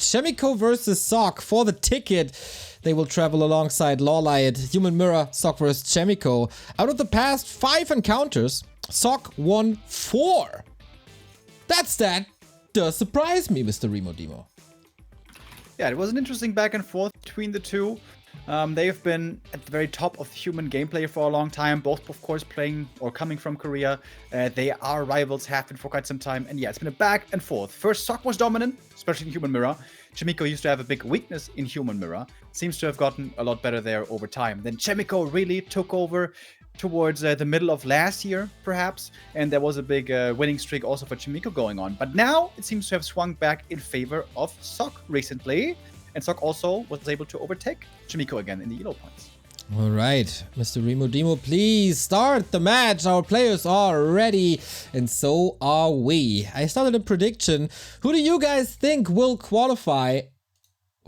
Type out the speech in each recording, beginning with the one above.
Chaemiko versus Sock for the ticket. They will travel alongside Lawlight, Human Mirror, Sock versus Chaemiko. Out of the past 5 encounters, Sock won 4. That does surprise me, Mr. Remo Demo. Yeah, it was an interesting back and forth between the two. They've been at the very top of the human gameplay for a long time, both of course playing or coming from Korea. They are rivals, have been for quite some time, and yeah, it's been a back and forth. First, Sock was dominant, especially in Human Mirror. Chaemiko used to have a big weakness in Human Mirror. Seems to have gotten a lot better there over time. Then Chaemiko really took over towards the middle of last year, perhaps, and there was a big winning streak also for Chaemiko going on. But now it seems to have swung back in favor of Sock recently, and Sock also was able to overtake Chaemiko again in the elo points. All right, Mr. Remo Demo, please start the match. Our players are ready, and so are we. I started a prediction. Who do you guys think will qualify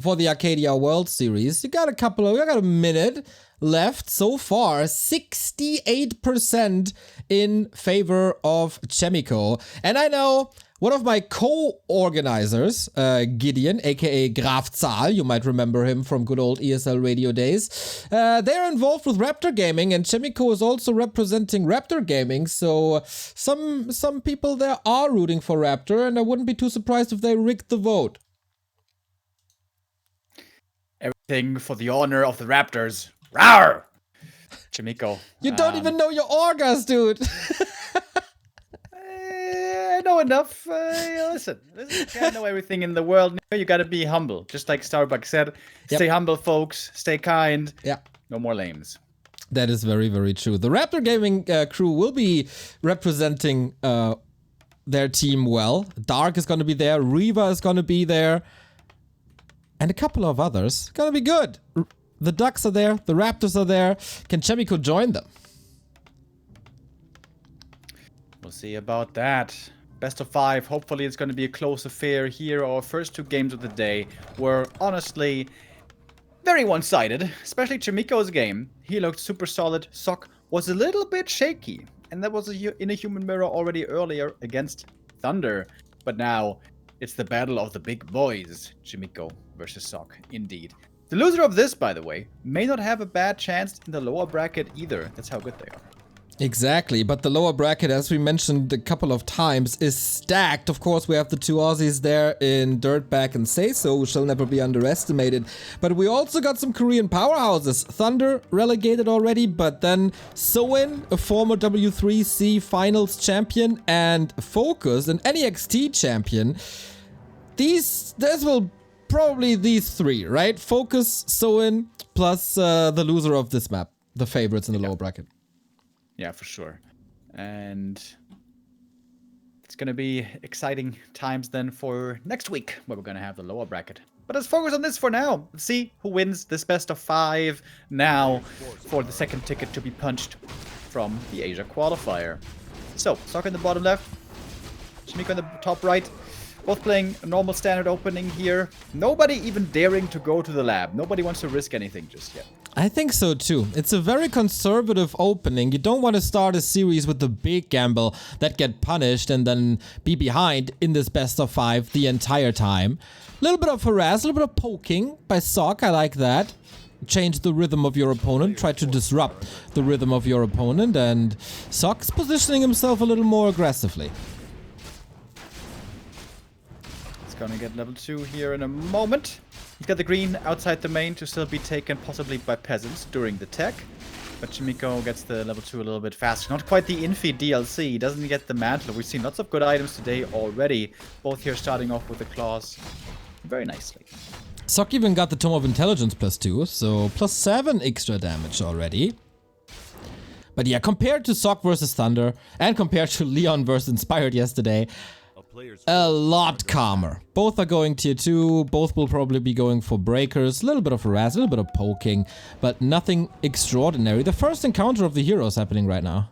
for the RCADIA World Series? You got a minute left so far. 68% in favor of Chaemiko. And I know one of my co-organizers, Gideon, aka Graf Zahl, you might remember him from good old ESL radio days. They're involved with Raptor Gaming, and Chaemiko is also representing Raptor Gaming. So some people there are rooting for Raptor, and I wouldn't be too surprised if they rigged the vote. Everything for the honor of the Raptors. Rawr! Chaemiko. You don't even know your orgas, dude. I know enough. Listen, you can't know everything in the world. You gotta be humble. Just like Starbucks said. Yep. Stay humble, folks. Stay kind. Yeah. No more lames. That is very, very true. The Raptor Gaming crew will be representing their team well. Dark is going to be there. Reva is going to be there. And a couple of others. Gonna be good. The Ducks are there. The Raptors are there. Can Chaemiko join them? We'll see about that. Best of 5. Hopefully it's going to be a close affair here. Our first 2 games of the day were honestly very one-sided. Especially Chaemiko's game. He looked super solid. Sock was a little bit shaky. And that was in a Human Mirror already earlier against Thunder. But now it's the battle of the big boys. Chaemiko versus Sock, indeed. The loser of this, by the way, may not have a bad chance in the lower bracket either. That's how good they are. Exactly, but the lower bracket, as we mentioned a couple of times, is stacked. Of course, we have the 2 Aussies there in Dirtbag and Say So, who shall never be underestimated. But we also got some Korean powerhouses. Thunder relegated already, but then Soin, a former W3C finals champion, and Focus, an NEXT champion. This will probably these 3, right? Focus, Soin, plus the loser of this map, the favorites in the lower bracket. Yeah, for sure. And it's going to be exciting times then for next week, where we're going to have the lower bracket. But let's focus on this for now. Let's see who wins this best of 5 now for the second ticket to be punched from the Asia qualifier. So, Sock in the bottom left, Chaemiko in the top right. Both playing a normal standard opening here. Nobody even daring to go to the lab. Nobody wants to risk anything just yet. I think so too. It's a very conservative opening. You don't want to start a series with the big gamble that get punished and then be behind in this best of 5 the entire time. A little bit of harass, a little bit of poking by Sock. I like that. Change the rhythm of your opponent. Try to disrupt the rhythm of your opponent. And Sock's positioning himself a little more aggressively. Gonna get level 2 here in a moment. He's got the green outside the main to still be taken possibly by peasants during the tech. But Chaemiko gets the level 2 a little bit faster. Not quite the Infi DLC. He doesn't get the mantle. We've seen lots of good items today already. Both here starting off with the claws very nicely. Sock even got the Tome of Intelligence +2, so +7 extra damage already. But yeah, compared to Sock versus Thunder and compared to Leon versus Inspired yesterday, a lot calmer. Both are going tier 2, both will probably be going for breakers, a little bit of harass, a little bit of poking, but nothing extraordinary. The first encounter of the heroes happening right now.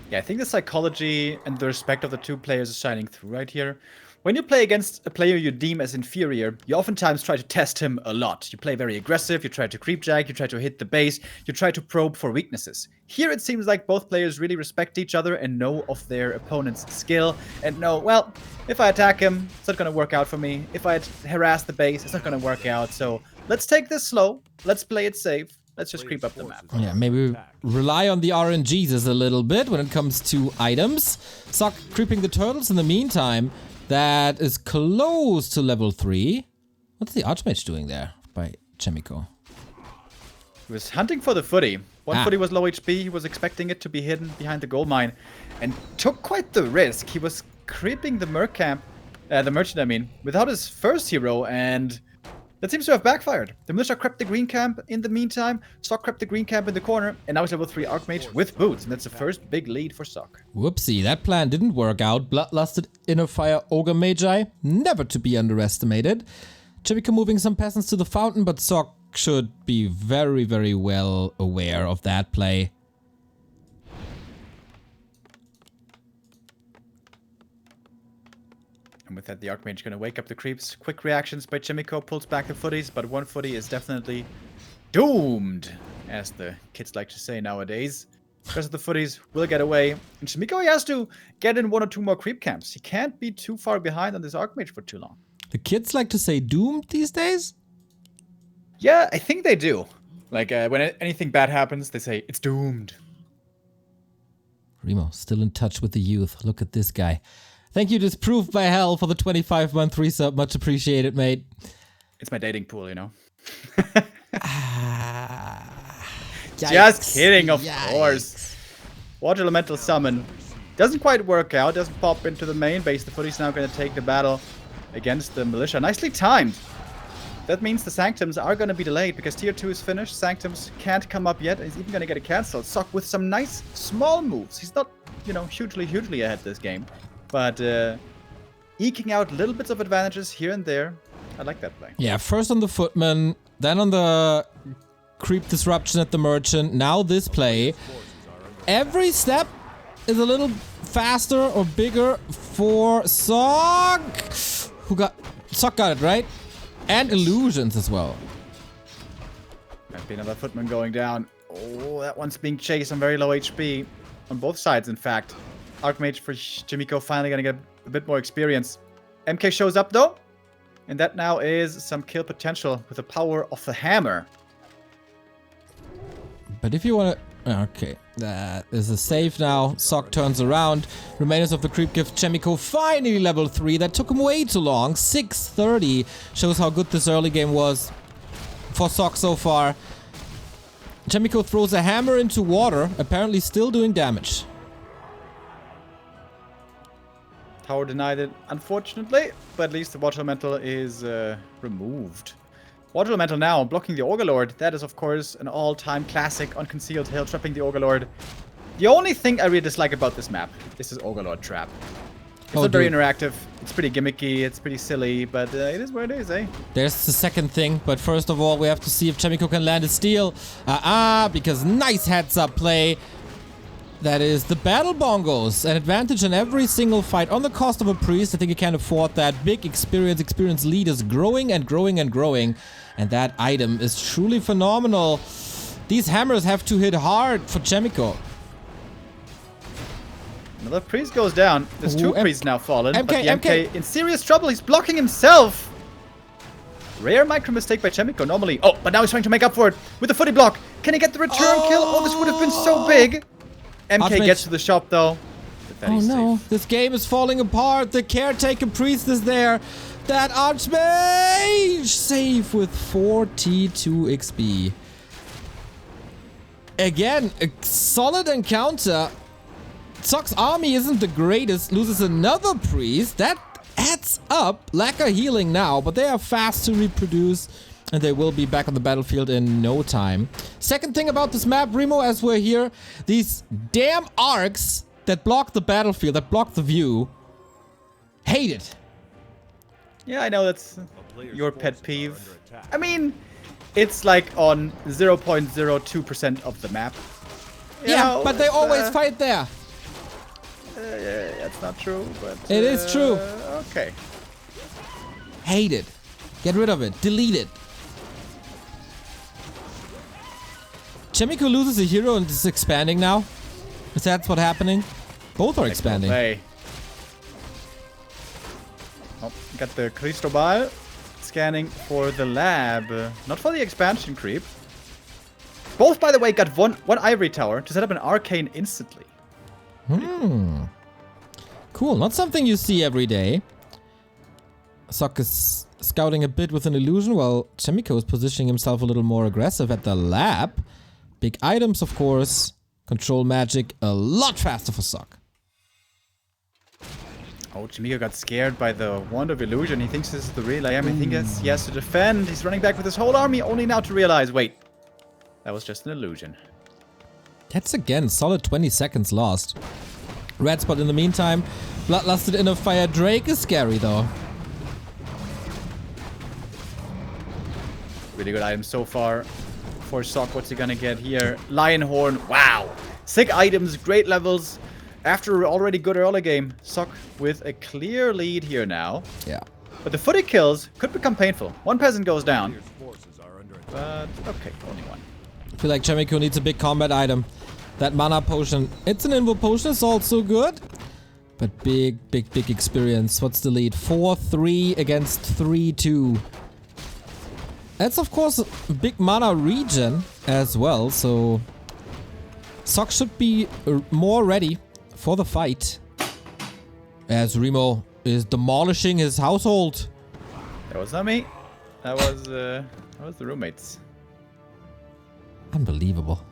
Yeah, I think the psychology and the respect of the 2 players is shining through right here. When you play against a player you deem as inferior, you oftentimes try to test him a lot. You play very aggressive, you try to creep jack, you try to hit the base, you try to probe for weaknesses. Here it seems like both players really respect each other and know of their opponent's skill and know, well, if I attack him, it's not going to work out for me. If I harass the base, it's not going to work out. So let's take this slow, let's play it safe. Let's just creep up the map. Yeah, maybe rely on the RNGs a little bit when it comes to items. Sock creeping the turtles in the meantime. That is close to level 3. What's the Archmage doing there by Chaemiko? He was hunting for the footy. One footy was low HP. He was expecting it to be hidden behind the gold mine and took quite the risk. He was creeping the merchant, I mean, without his first hero, and that seems to have backfired. The militia crept the green camp in the meantime. Sock crept the green camp in the corner, and now he's level 3 Archmage with boots, and that's the first big lead for Sock. Whoopsie, that plan didn't work out. Bloodlusted Inner Fire Ogre Magi, never to be underestimated. Chaemiko moving some peasants to the fountain, but Sock should be very, very well aware of that play. And with that, the Archmage gonna wake up the creeps. Quick reactions by Chaemiko, pulls back the footies, but one footy is definitely doomed, as the kids like to say nowadays. Because of the footies will get away. And Chaemiko, he has to get in 1 or 2 more creep camps. He can't be too far behind on this Archmage for too long. The kids like to say doomed these days? Yeah, I think they do. Like, when anything bad happens, they say, it's doomed. Remo, still in touch with the youth. Look at this guy. Thank you, Disproved by Hell, for the 25-month resub. Much appreciated, mate. It's my dating pool, you know. Yikes. Just kidding, of course. Water Elemental Summon. Doesn't quite work out. Doesn't pop into the main base. The footy's now going to take the battle against the militia. Nicely timed. That means the Sanctums are going to be delayed because Tier 2 is finished. Sanctums can't come up yet. He's even going to get a cancel. Sock with some nice small moves. He's not, you know, hugely ahead this game. But eking out little bits of advantages here and there. I like that play. Yeah, first on the Footman, then on the creep disruption at the Merchant. Now this play. Every step is a little faster or bigger for Sock. Sock got it, right? And illusions as well. Might be another Footman going down. Oh, that one's being chased on very low HP. On both sides, in fact. Archmage for Chaemiko finally gonna get a bit more experience. MK shows up though. And that now is some kill potential with the power of the hammer. But if you want to... Okay, that is a save now. Sock turns around. Remainers of the creep give Chaemiko finally level 3. That took him way too long. 630 shows how good this early game was for Sock so far. Chaemiko throws a hammer into water, apparently still doing damage. Tower denied it, unfortunately, but at least the Water Elemental is removed. Water Elemental now blocking the Orgalord. That is, of course, an all-time classic on Concealed Hill, trapping the Orgalord. The only thing I really dislike about this map is this Orgalord trap. It's not very interactive. It's pretty gimmicky. It's pretty silly, but it is what it is, eh? There's the second thing, but first of all, we have to see if Chaemiko can land a steal. Because nice heads-up play. That is the battle bongos. An advantage in every single fight on the cost of a priest. I think he can't afford that. Big experience lead is growing and growing and growing. And that item is truly phenomenal. These hammers have to hit hard for Chaemiko. Another priest goes down. There's 2 priests now fallen. MK, but the MK in serious trouble. He's blocking himself. Rare micro mistake by Chaemiko normally. Oh, but now he's trying to make up for it with the footy block. Can he get the return kill? Oh, this would have been so big. MK gets to the shop though. Oh no, this game is falling apart. The caretaker priest is there. That Archmage safe with 42 XP. Again, a solid encounter. Sock's army isn't the greatest. Loses another priest. That adds up. Lack of healing now, but they are fast to reproduce. And they will be back on the battlefield in no time. Second thing about this map, Remo, as we're here. These damn arcs that block the battlefield, that block the view. Hate it. Yeah, I know that's your pet peeve. I mean, it's like on 0.02% of the map. You know, but they always fight there. Yeah, that's not true, but... It is true. Okay. Hate it. Get rid of it. Delete it. Chaemiko loses a hero and is expanding now. Is that what's happening? Both are expanding. Oh, got the Cristobal scanning for the lab. Not for the expansion creep. Both, by the way, got one ivory tower to set up an arcane instantly. Cool. Not something you see every day. Sok is scouting a bit with an illusion while Chaemiko is positioning himself a little more aggressive at the lab. Big items, of course. Control magic a lot faster for Sok. Oh, Chaemiko got scared by the Wand of Illusion. He thinks this is the real I am. He thinks he has to defend. He's running back with his whole army, only now to realize, wait, that was just an illusion. That's again solid 20 seconds lost. Red spot in the meantime. Bloodlusted Inner Fire Drake is scary though. Really good items so far for Sok. What's he gonna get here? Lion Horn. Wow. Sick items, great levels. After an already good early game, Sok with a clear lead here now. Yeah. But the footy kills could become painful. One peasant goes down. But, okay, only one. I feel like Chaemiko needs a big combat item. That mana potion. It's an invo potion, it's also good. But big experience. What's the lead? 4-3 against 3-2. That's of course a big mana regen as well, so Sok should be more ready for the fight. As Remo is demolishing his household. That was not me. That was the roommates. Unbelievable.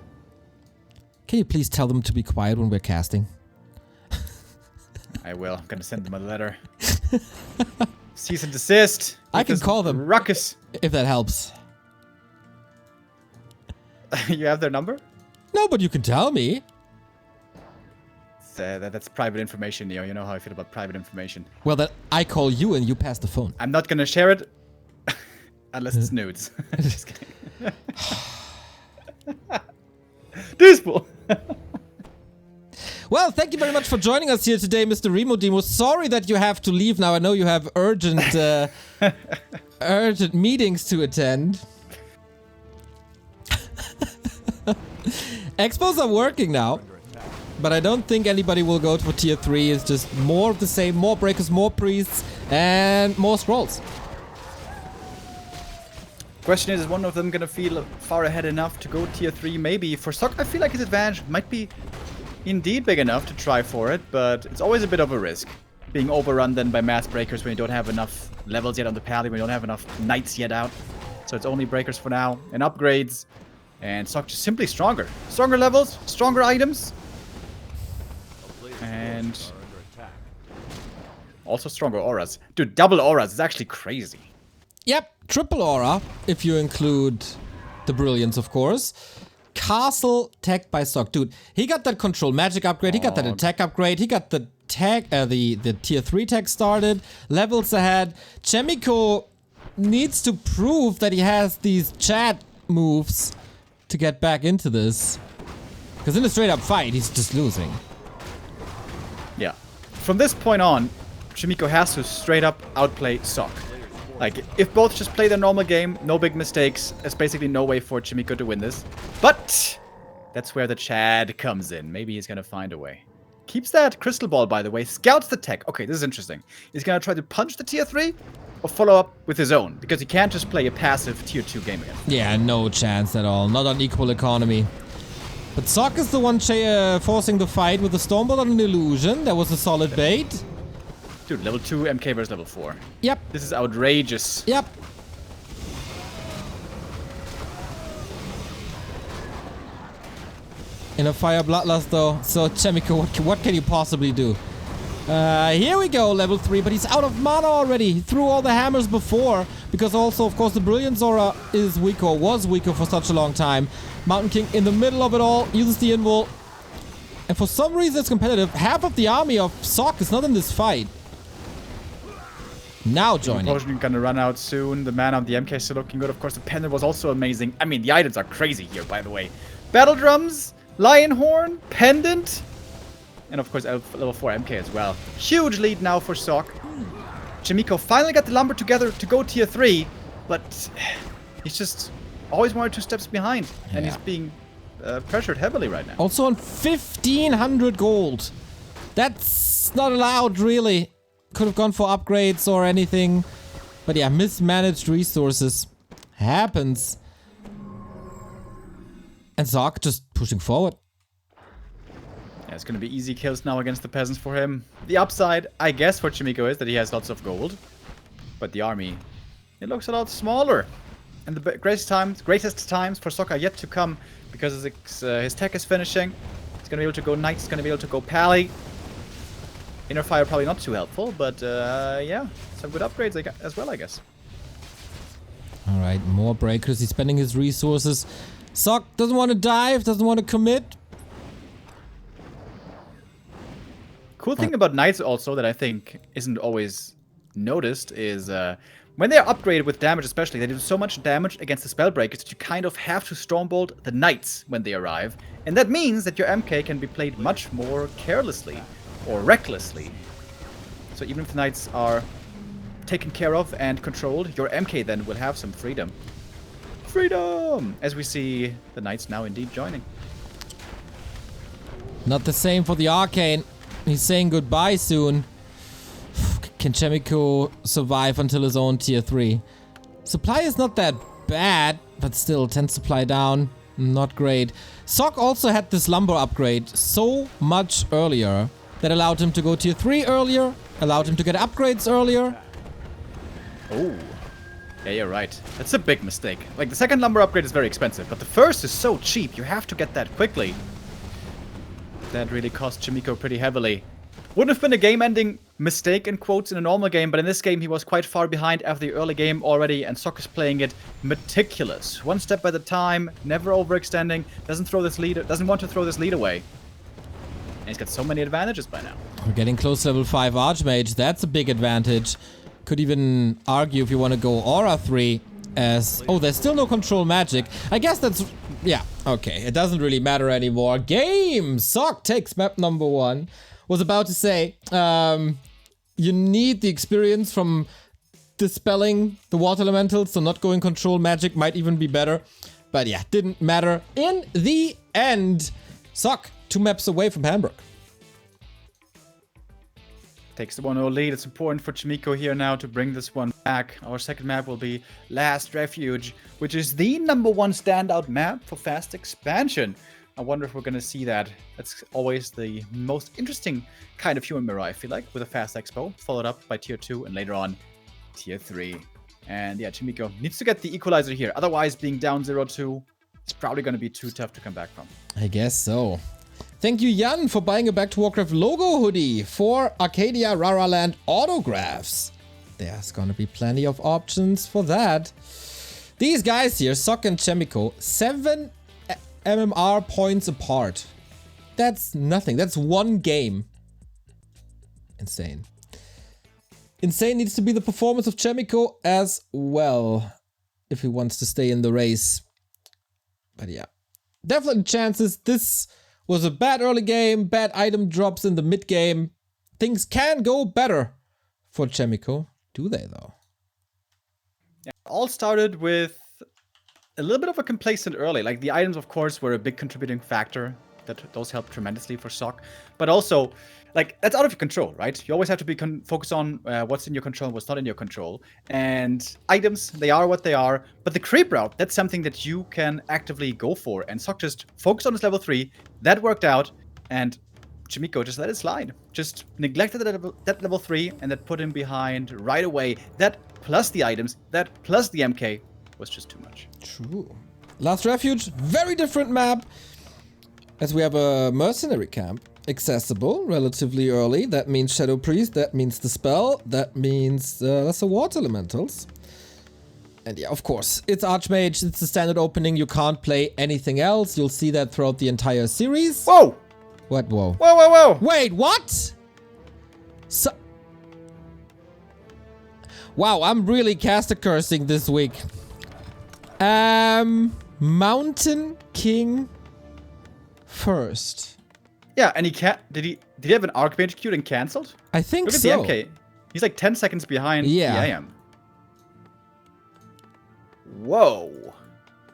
Can you please tell them to be quiet when we're casting? I will. I'm gonna send them a letter. Cease and desist. I can call them. Ruckus. If that helps. You have their number? No, but you can tell me. That's private information, Neo. You know how I feel about private information. Well, then I call you and you pass the phone. I'm not gonna share it unless it's nudes. Just kidding. Dismal. Well, thank you very much for joining us here today, Mr. Remo Demo. Sorry that you have to leave now. I know you have urgent urgent meetings to attend. Expos are working now, but I don't think anybody will go for tier 3. It's just more of the same, more breakers, more priests, and more scrolls. Question is one of them gonna feel far ahead enough to go tier 3? Maybe. For Sok, I feel like his advantage might be indeed big enough to try for it, but it's always a bit of a risk. Being overrun then by mass breakers when you don't have enough levels yet on the pally, when you don't have enough knights yet out. So it's only breakers for now, and upgrades. And Sok just simply stronger. Stronger levels, stronger items. And also stronger auras. Dude, double auras is actually crazy. Yep, triple aura, if you include the brilliance, of course. Castle tech by Sok. Dude, he got that control magic upgrade, he got that attack upgrade, he got the tech, the tier 3 tech started, levels ahead. Chaemiko needs to prove that he has these chat moves to get back into this. Because in a straight up fight, he's just losing. Yeah. From this point on, Chaemiko has to straight up outplay Sok. Like, if both just play their normal game, no big mistakes, there's basically no way for Chaemiko to win this. But that's where the Chad comes in. Maybe he's gonna find a way. Keeps that crystal ball, by the way. Scouts the tech. Okay, this is interesting. He's gonna try to punch the tier 3 or follow up with his own, because he can't just play a passive tier 2 game again. Yeah, no chance at all. Not on equal economy. But Sok is the one forcing the fight with the Stormbolt on an illusion. That was a solid bait. Dude, level 2 MK versus level 4. Yep. This is outrageous. Yep. In a fire bloodlust though, so Chaemiko, what can you possibly do? Here we go, level 3, but he's out of mana already. He threw all the hammers before, because also, of course, the Brilliance Aura is weaker, or was weaker for such a long time. Mountain King in the middle of it all, uses the invul. And for some reason it's competitive. Half of the army of Sok is not in this fight. Now joining. The potion gonna run out soon. The mana on the MK is still looking good. Of course, the pendant was also amazing. I mean, the items are crazy here, by the way. Battle drums, lion horn, pendant, and of course, level 4 MK as well. Huge lead now for Sok. Chaemiko finally got the lumber together to go tier 3, but he's just always 1 or 2 steps behind, and he's being pressured heavily right now. Also on 1,500 gold. That's not allowed, really. Could have gone for upgrades or anything. But yeah, mismanaged resources. Happens. And Zark just pushing forward. Yeah, it's going to be easy kills now against the peasants for him. The upside, I guess, for Chaemiko is that he has lots of gold. But the army, it looks a lot smaller. And the greatest times for Sok are yet to come, because his tech is finishing. He's going to be able to go Knight, he's going to be able to go Pally. Inner Fire probably not too helpful, but yeah, some good upgrades as well, I guess. Alright, more breakers. He's spending his resources. Sok doesn't want to dive, doesn't want to commit. Cool thing about Knights also that I think isn't always noticed is when they're upgraded with damage especially, they do so much damage against the Spellbreakers that you kind of have to Stormbolt the Knights when they arrive. And that means that your MK can be played much more carelessly or recklessly. So even if the Knights are taken care of and controlled, your MK then will have some freedom. Freedom! As we see the Knights now indeed joining. Not the same for the Arcane. He's saying goodbye soon. Can Chaemiko survive until his own tier 3? Supply is not that bad, but still 10 supply down. Not great. Sok also had this lumber upgrade so much earlier that allowed him to go tier 3 earlier, allowed him to get upgrades earlier. Oh. Yeah, you're right. That's a big mistake. Like, the second lumber upgrade is very expensive, but the first is so cheap, you have to get that quickly. That really cost Chaemiko pretty heavily. Wouldn't have been a game-ending mistake, in quotes, in a normal game, but in this game he was quite far behind after the early game already, and Sok is playing it meticulous. One step at a time, never overextending, doesn't want to throw this lead away. And he's got so many advantages by now. We're getting close to level 5 Archmage, that's a big advantage. Could even argue if you want to go Aura 3 as... Oh, there's still no control magic. I guess that's... Yeah, okay, it doesn't really matter anymore. Game! Sok takes map number 1. Was about to say, you need the experience from dispelling the water elementals, so not going control magic might even be better. But yeah, didn't matter in the end. Sok, 2 maps away from Hamburg. Takes the 1-0 lead. It's important for Chaemiko here now to bring this one back. Our second map will be Last Refuge, which is the #1 standout map for fast expansion. I wonder if we're going to see that. That's always the most interesting kind of human mirror, I feel like, with a fast expo, followed up by tier 2 and later on tier 3. And yeah, Chaemiko needs to get the equalizer here. Otherwise, being down 0-2, it's probably going to be too tough to come back from. I guess so. Thank you, Jan, for buying a Back to Warcraft logo hoodie for Arcadia Raraland autographs. There's going to be plenty of options for that. These guys here, Sok and Chaemiko, 7 MMR points apart. That's nothing. That's 1 game. Insane. Insane needs to be the performance of Chaemiko as well, if he wants to stay in the race. But yeah, definitely chances. This was a bad early game, bad item drops in the mid game. Things can go better for Chaemiko. Do they though? Yeah, all started with a little bit of a complacent early. Like, the items, of course, were a big contributing factor. Those helped tremendously for Sok. But also, like, that's out of your control, right? You always have to be focused on what's in your control and what's not in your control. And items, they are what they are. But the creep route, that's something that you can actively go for. And Sok just focused on his level 3. That worked out. And Chaemiko just let it slide. Just neglected that level 3, and that put him behind right away. That plus the items, that plus the MK was just too much. True. Last Refuge, very different map. As we have a mercenary camp accessible relatively early. That means Shadow Priest, that means the spell, that means lesser water elementals. And yeah, of course, it's Archmage, it's the standard opening, you can't play anything else. You'll see that throughout the entire series. Whoa! What, whoa? Whoa, whoa, whoa! Wait, what? So... Wow, I'm really caster cursing this week. Mountain King first. Yeah, and he can't. Did he have an Archmage queued and cancelled? I think Look at so. the MK. He's like 10 seconds behind Yeah. the AM. Whoa.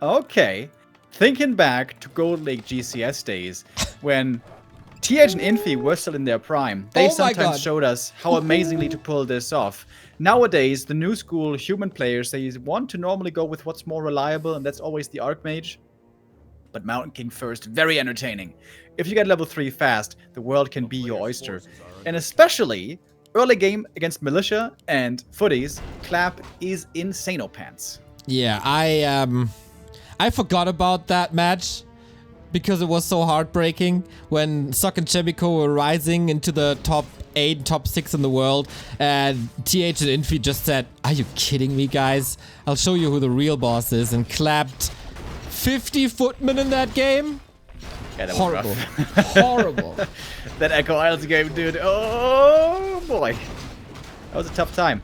Okay. Thinking back to Gold Lake GCS days when TH and Infi were still in their prime, they Oh my sometimes God. showed us how amazingly to pull this off. Nowadays, the new school human players, they want to normally go with what's more reliable, and that's always the Archmage. But Mountain King first, very entertaining. If you get level 3 fast, the world can be your oyster. And especially, early game against Militia and Footies, Clap is insano pants. Yeah, I forgot about that match because it was so heartbreaking when Sok and Chaemiko were rising into the top 8, top 6 in the world, and TH and Infi just said, "Are you kidding me, guys? I'll show you who the real boss is," and clapped 50 footmen in that game. Yeah, that was Horrible. rough. Horrible. That Echo Isles game, dude. Oh boy. That was a tough time.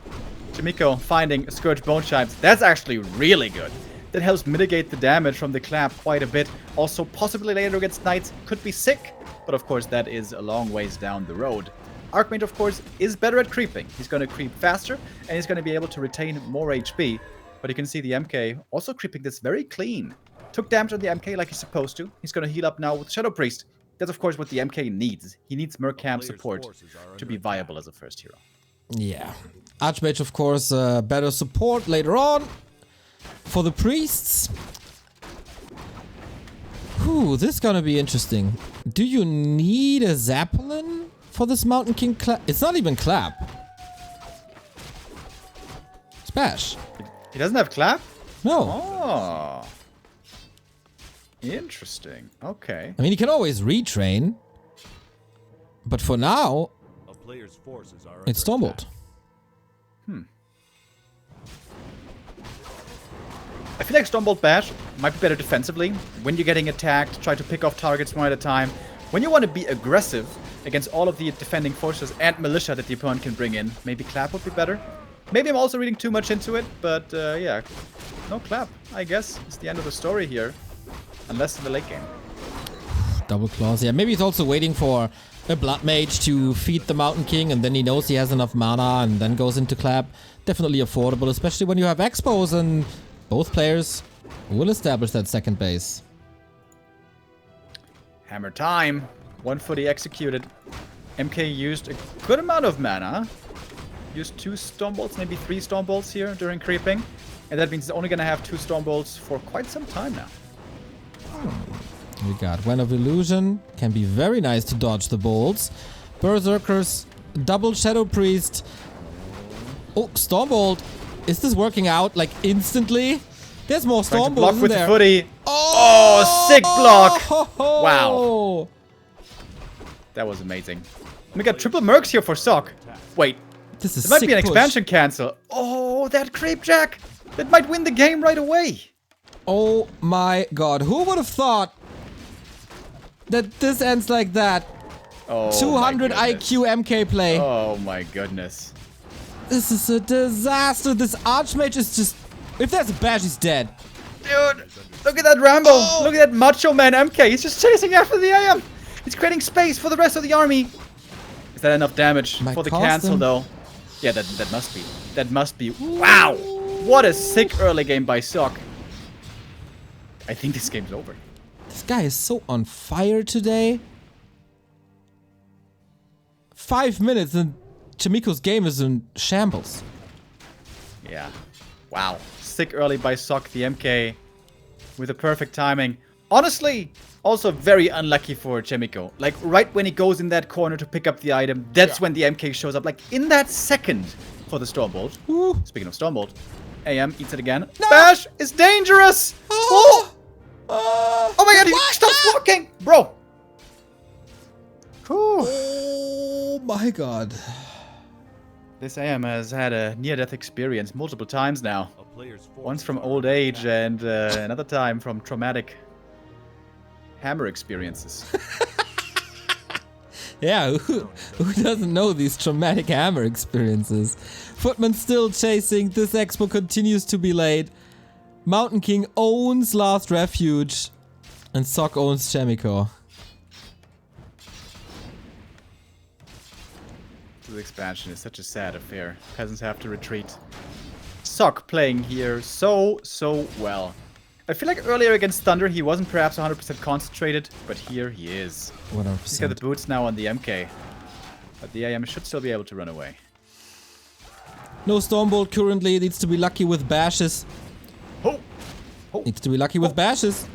Chaemiko finding Scourge Bone Chimes. That's actually really good. That helps mitigate the damage from the clap quite a bit. Also, possibly later against Knights could be sick, but of course that is a long ways down the road. Archmage, of course, is better at creeping. He's going to creep faster, and he's going to be able to retain more HP. But you can see the MK also creeping this very clean. Took damage on the MK like he's supposed to. He's going to heal up now with Shadow Priest. That's, of course, what the MK needs. He needs Mercam support to be viable as a first hero. Yeah. Archmage, of course, better support later on. For the priests. Whew, this is gonna be interesting. Do you need a Zeppelin for this Mountain King clap? It's not even clap. Smash. He doesn't have clap? No. Oh. Interesting. Okay. I mean, you can always retrain. But for now, it's Stormbolt. I feel like Stormbolt Bash might be better defensively. When you're getting attacked, try to pick off targets one at a time. When you want to be aggressive against all of the defending forces and militia that the opponent can bring in, maybe Clap would be better. Maybe I'm also reading too much into it, but yeah. No Clap, I guess, is the end of the story here. Unless in the late game. Double claws. Yeah, maybe he's also waiting for a Blood Mage to feed the Mountain King, and then he knows he has enough mana and then goes into Clap. Definitely affordable, especially when you have Expos and both players will establish that second base. Hammer time. 1 footy executed. MK used a good amount of mana. Used 2 Stormbolts, maybe 3 Stormbolts here during creeping. And that means he's only going to have 2 Stormbolts for quite some time now. We got Wen of Illusion. Can be very nice to dodge the bolts. Berserkers. Double Shadow Priest. Oh, Stormbolt. Is this working out like instantly? There's more Stormbolts block in with there. the footy. Oh, sick block. Oh, Wow. That was amazing. We got triple mercs here for Sok. Wait, this is it might sick be an push. expansion cancel. Oh, that creep jack. That might win the game right away. Oh my god. Who would have thought that this ends like that? Oh, 200 my goodness. IQ MK play. Oh my goodness. This is a disaster. This Archmage is just... If there's a bash, he's dead. Dude, look at that Rambo. Oh. Look at that Macho Man MK. He's just chasing after the AM. He's creating space for the rest of the army. Is that enough damage Might for the cost cancel, him. though? Yeah, that must be. That must be. Wow. What a sick early game by Sok. I think this game's over. This guy is so on fire today. 5 minutes and Chaemiko's game is in shambles. Yeah. Wow. Sick early by Sok, the MK. With the perfect timing. Honestly, also very unlucky for Chaemiko. Like, right when he goes in that corner to pick up the item, that's when the MK shows up. Like, in that second for the Stormbolt. Ooh. Speaking of Stormbolt, AM eats it again. No. Bash is dangerous! Oh. Oh my god, he What? stops walking! Bro! Whew. Oh my god. This AM has had a near-death experience multiple times now. Once from old age and another time from traumatic hammer experiences. Yeah, who doesn't know these traumatic hammer experiences? Footman still chasing. This expo continues to be late. Mountain King owns Last Refuge. And Sok owns Chaemiko. This expansion is such a sad affair. Peasants have to retreat. Sock playing here so well. I feel like earlier against Thunder he wasn't perhaps 100% concentrated, but here he is. 100%. He's got the boots now on the MK. But the AM should still be able to run away. No Stormbolt currently. Needs to be lucky with bashes. Oh! Needs to be lucky with bashes.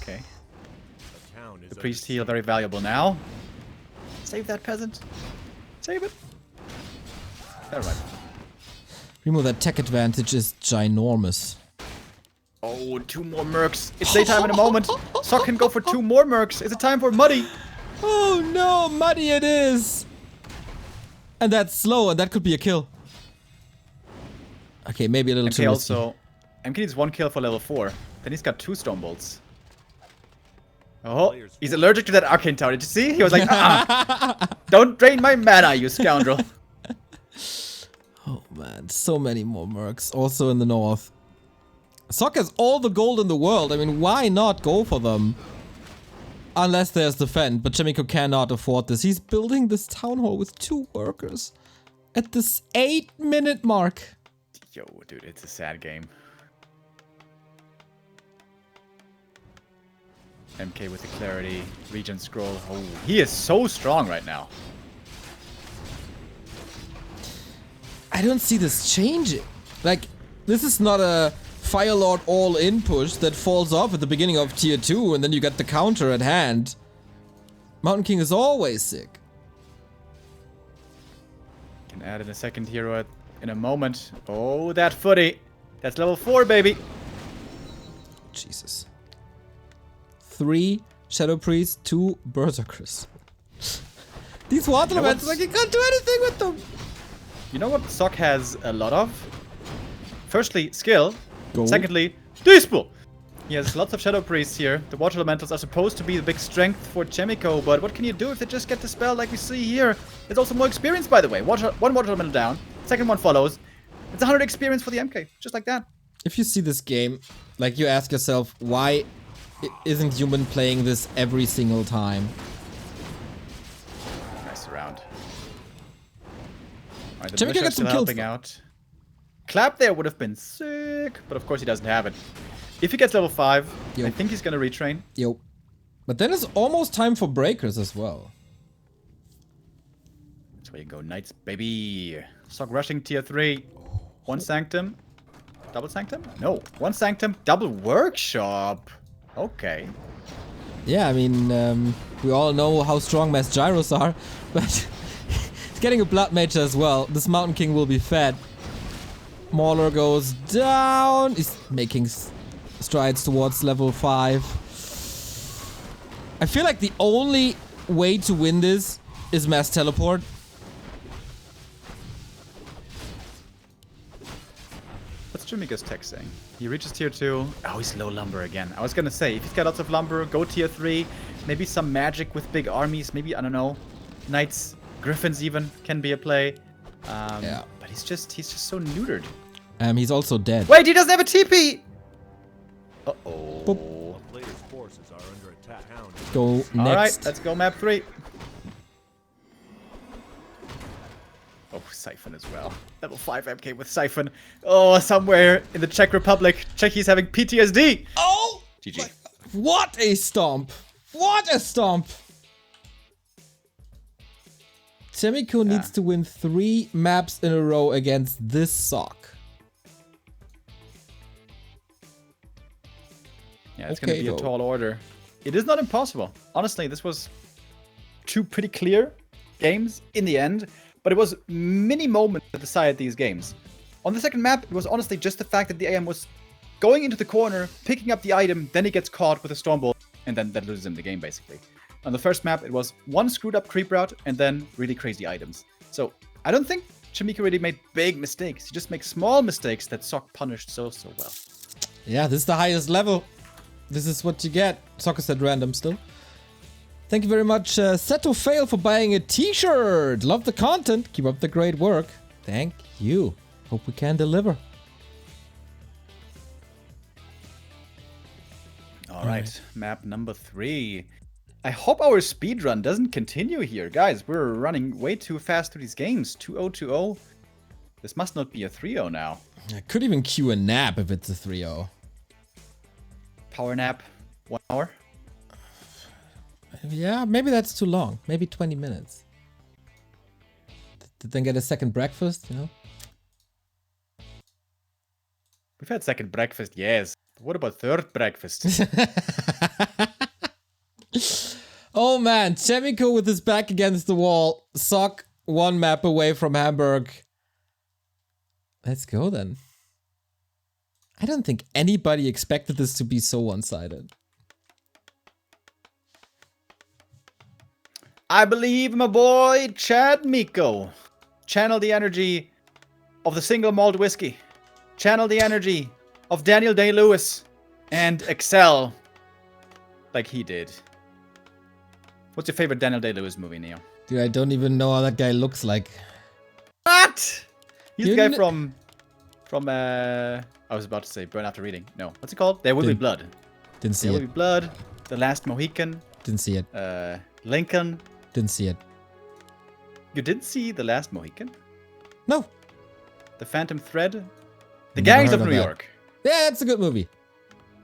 Okay. The priest heal very valuable now. Save that peasant. Save it. Never mind. Remo, that tech advantage is ginormous. Oh, 2 more mercs. It's daytime in a moment. Sock can go for 2 more mercs. Is it time for Muddy? Oh no, Muddy it is! And that's slow, and that could be a kill. Okay, maybe a little too risky. Also, MK needs 1 kill for level 4. Then he's got 2 Stonebolts. Oh, he's allergic to that Arcane Tower. Did you see? He was like, don't drain my mana, you scoundrel. Oh man, so many more mercs. Also in the north. Sock has all the gold in the world. I mean, why not go for them? Unless there's defend, but Chaemiko cannot afford this. He's building this town hall with 2 workers. At this 8-minute mark. Yo, dude, it's a sad game. MK with the clarity, Regent Scroll. Oh, he is so strong right now. I don't see this changing. Like, this is not a Fire Lord all-in push that falls off at the beginning of tier 2 and then you get the counter at hand. Mountain King is always sick. Can add in a second hero in a moment. Oh, that footy. That's level 4, baby. Jesus. 3 Shadow Priests, 2 Berserkers. These water elements, like, you can't do anything with them. You know what Sock has a lot of? Firstly, skill. Gold. Secondly, Dispel. He has lots of Shadow Priests here. The Water Elementals are supposed to be the big strength for Chaemiko, but what can you do if they just get the spell like we see here? There's also more experience, by the way. One Water Elemental down. Second one follows. It's 100 experience for the MK. Just like that. If you see this game, like, you ask yourself, why isn't Human playing this every single time? Nice round. Alright, the Chaemiko Militia gets some still kills. helping out. Clap there would have been sick, but of course he doesn't have it. If he gets level 5, I think he's gonna retrain. Yo. But then it's almost time for breakers as well. That's where you go, Knights, baby. Sock rushing tier 3. 1 Sanctum. Double Sanctum? No. 1 Sanctum, double Workshop. Okay. Yeah, I mean, we all know how strong Mass Gyros are, but he's getting a Blood Mage as well. This Mountain King will be fed. Mauler goes down. He's making strides towards level 5. I feel like the only way to win this is Mass Teleport. What's Chaemiko's tech saying? He reaches tier 2. Oh, he's low lumber again. I was gonna say, if he's got lots of lumber, go tier 3. Maybe some magic with big armies. Maybe, I don't know, Knights, Griffins even can be a play. Yeah. But he's just so neutered. He's also dead. Wait, he doesn't have a TP! Uh-oh. Boop. Player's forces are under attack. Hound. Go next. Alright, let's go map 3. Oh, Siphon as well. Level 5 MK with Siphon. Oh, somewhere in the Czech Republic, Czechi's having PTSD. Oh! GG. What a stomp! What a stomp! Chaemiko needs to win 3 maps in a row against this Sock. Yeah, it's gonna be a tall order. It is not impossible. Honestly, this was 2 pretty clear games in the end, but it was many moments that decided these games. On the second map, it was honestly just the fact that the AM was going into the corner, picking up the item, then he gets caught with a Stormbolt, and then that loses him the game, basically. On the first map, it was 1 screwed up creep route, and then really crazy items. So, I don't think Chaemiko really made big mistakes. He just makes small mistakes that Sock punished so well. Yeah, this is the highest level. This is what you get. Sock is at random still. Thank you very much, Seto Fail, for buying a t-shirt. Love the content. Keep up the great work. Thank you. Hope we can deliver. All right, map number 3. I hope our speed run doesn't continue here. Guys, we're running way too fast through these games. 2-0, 2-0. This must not be a 3-0 now. I could even cue a nap if it's a 3-0. Power nap, 1 hour. Yeah, maybe that's too long. Maybe 20 minutes. Then get a second breakfast, you know? We've had second breakfast, yes. But what about third breakfast? Oh man, Chaemiko with his back against the wall. Sock 1 map away from Hamburg. Let's go then. I don't think anybody expected this to be so one-sided. I believe my boy Chaemiko. Channel the energy of the single malt whiskey. Channel the energy of Daniel Day-Lewis. And excel like he did. What's your favorite Daniel Day-Lewis movie, Neo? Dude, I don't even know how that guy looks like. What? He's the guy Didn't- from I was about to say Burn After Reading. No, what's it called? There Will Be Didn't- Blood. Didn't see There Will Be it. Blood. The Last Mohican. Didn't see it. Lincoln. Didn't see it. You didn't see The Last Mohican? No. The Phantom Thread? The Never Gangs heard of of New that. York. Yeah, it's a good movie.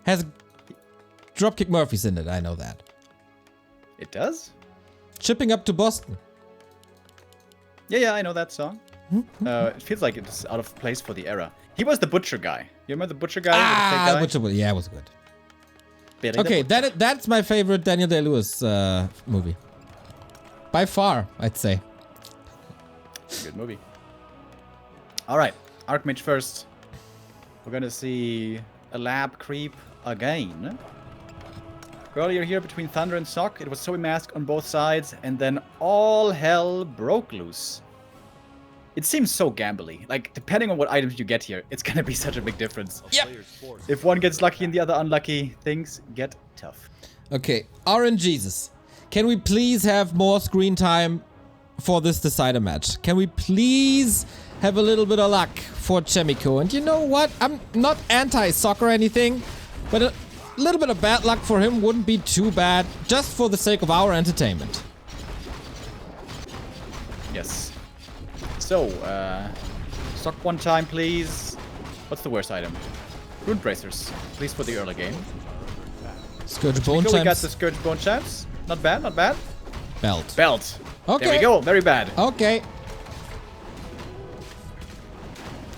Has Dropkick Murphys in it, I know that. It does? Shipping up to Boston. Yeah, I know that song. It feels like it's out of place for the era. He was the butcher guy. You remember the butcher guy? Ah, with the fake guy? yeah, it was good. Billy the Okay, Butcher. that's my favorite Daniel Day-Lewis movie. By far, I'd say. Good movie. Alright, Archmage first. We're gonna see a lab creep again. Earlier here between Thunder and Sock, it was Soy Mask on both sides, and then all hell broke loose. It seems so gambly. Like, depending on what items you get here, it's gonna be such a big difference. Yep. Player's force If one gets lucky and the other unlucky, things get tough. Okay, RNGesus. Can we please have more screen time for this decider match? Can we please have a little bit of luck for Chaemiko? And you know what? I'm not anti-Sock or anything, but a little bit of bad luck for him wouldn't be too bad, just for the sake of our entertainment. Yes. So, Sock 1 time, please. What's the worst item? Rune Bracers, please, for the early game. Scourge Bone Here we got Champs. the Scourge Bone Champs. Not bad, not bad. Belt. Belt. Okay. There we go, very bad. Okay.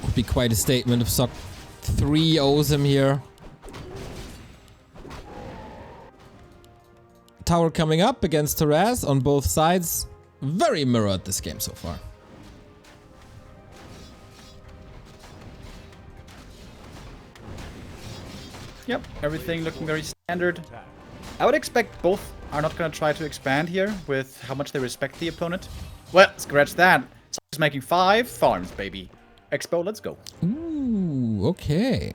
Would be quite a statement if Sock 3-0s him here. Tower coming up against Taraz on both sides. Very mirrored this game so far. Yep, everything looking very standard. I would expect both are not going to try to expand here with how much they respect the opponent. Well, scratch that. Sock's making 5 farms, baby. Expo, let's go. Ooh, okay.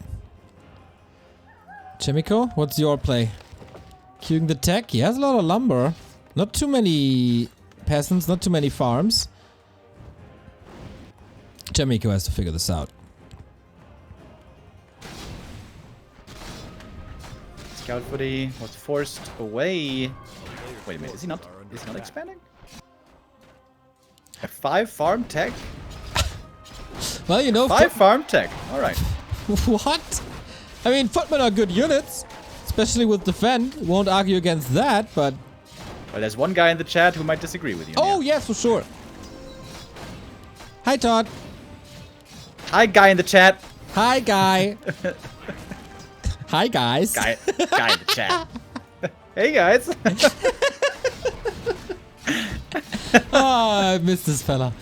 Chaemiko, what's your play? Queuing the tech. He has a lot of lumber. Not too many peasants, not too many farms. Chaemiko has to figure this out. Scout Footy was forced away. Wait a minute, is he not expanding? A 5 farm tech? Well, you know, 5 farm tech. Alright. what? I mean, footmen are good units, especially with defend. Won't argue against that, but... Well, there's one guy in the chat who might disagree with you. Oh, Nia. yes, for sure. Hi, Todd. Hi, guy in the chat. Hi, guy. Hi, guys. Guy in the chat. Hey, guys. Oh, I missed this fella.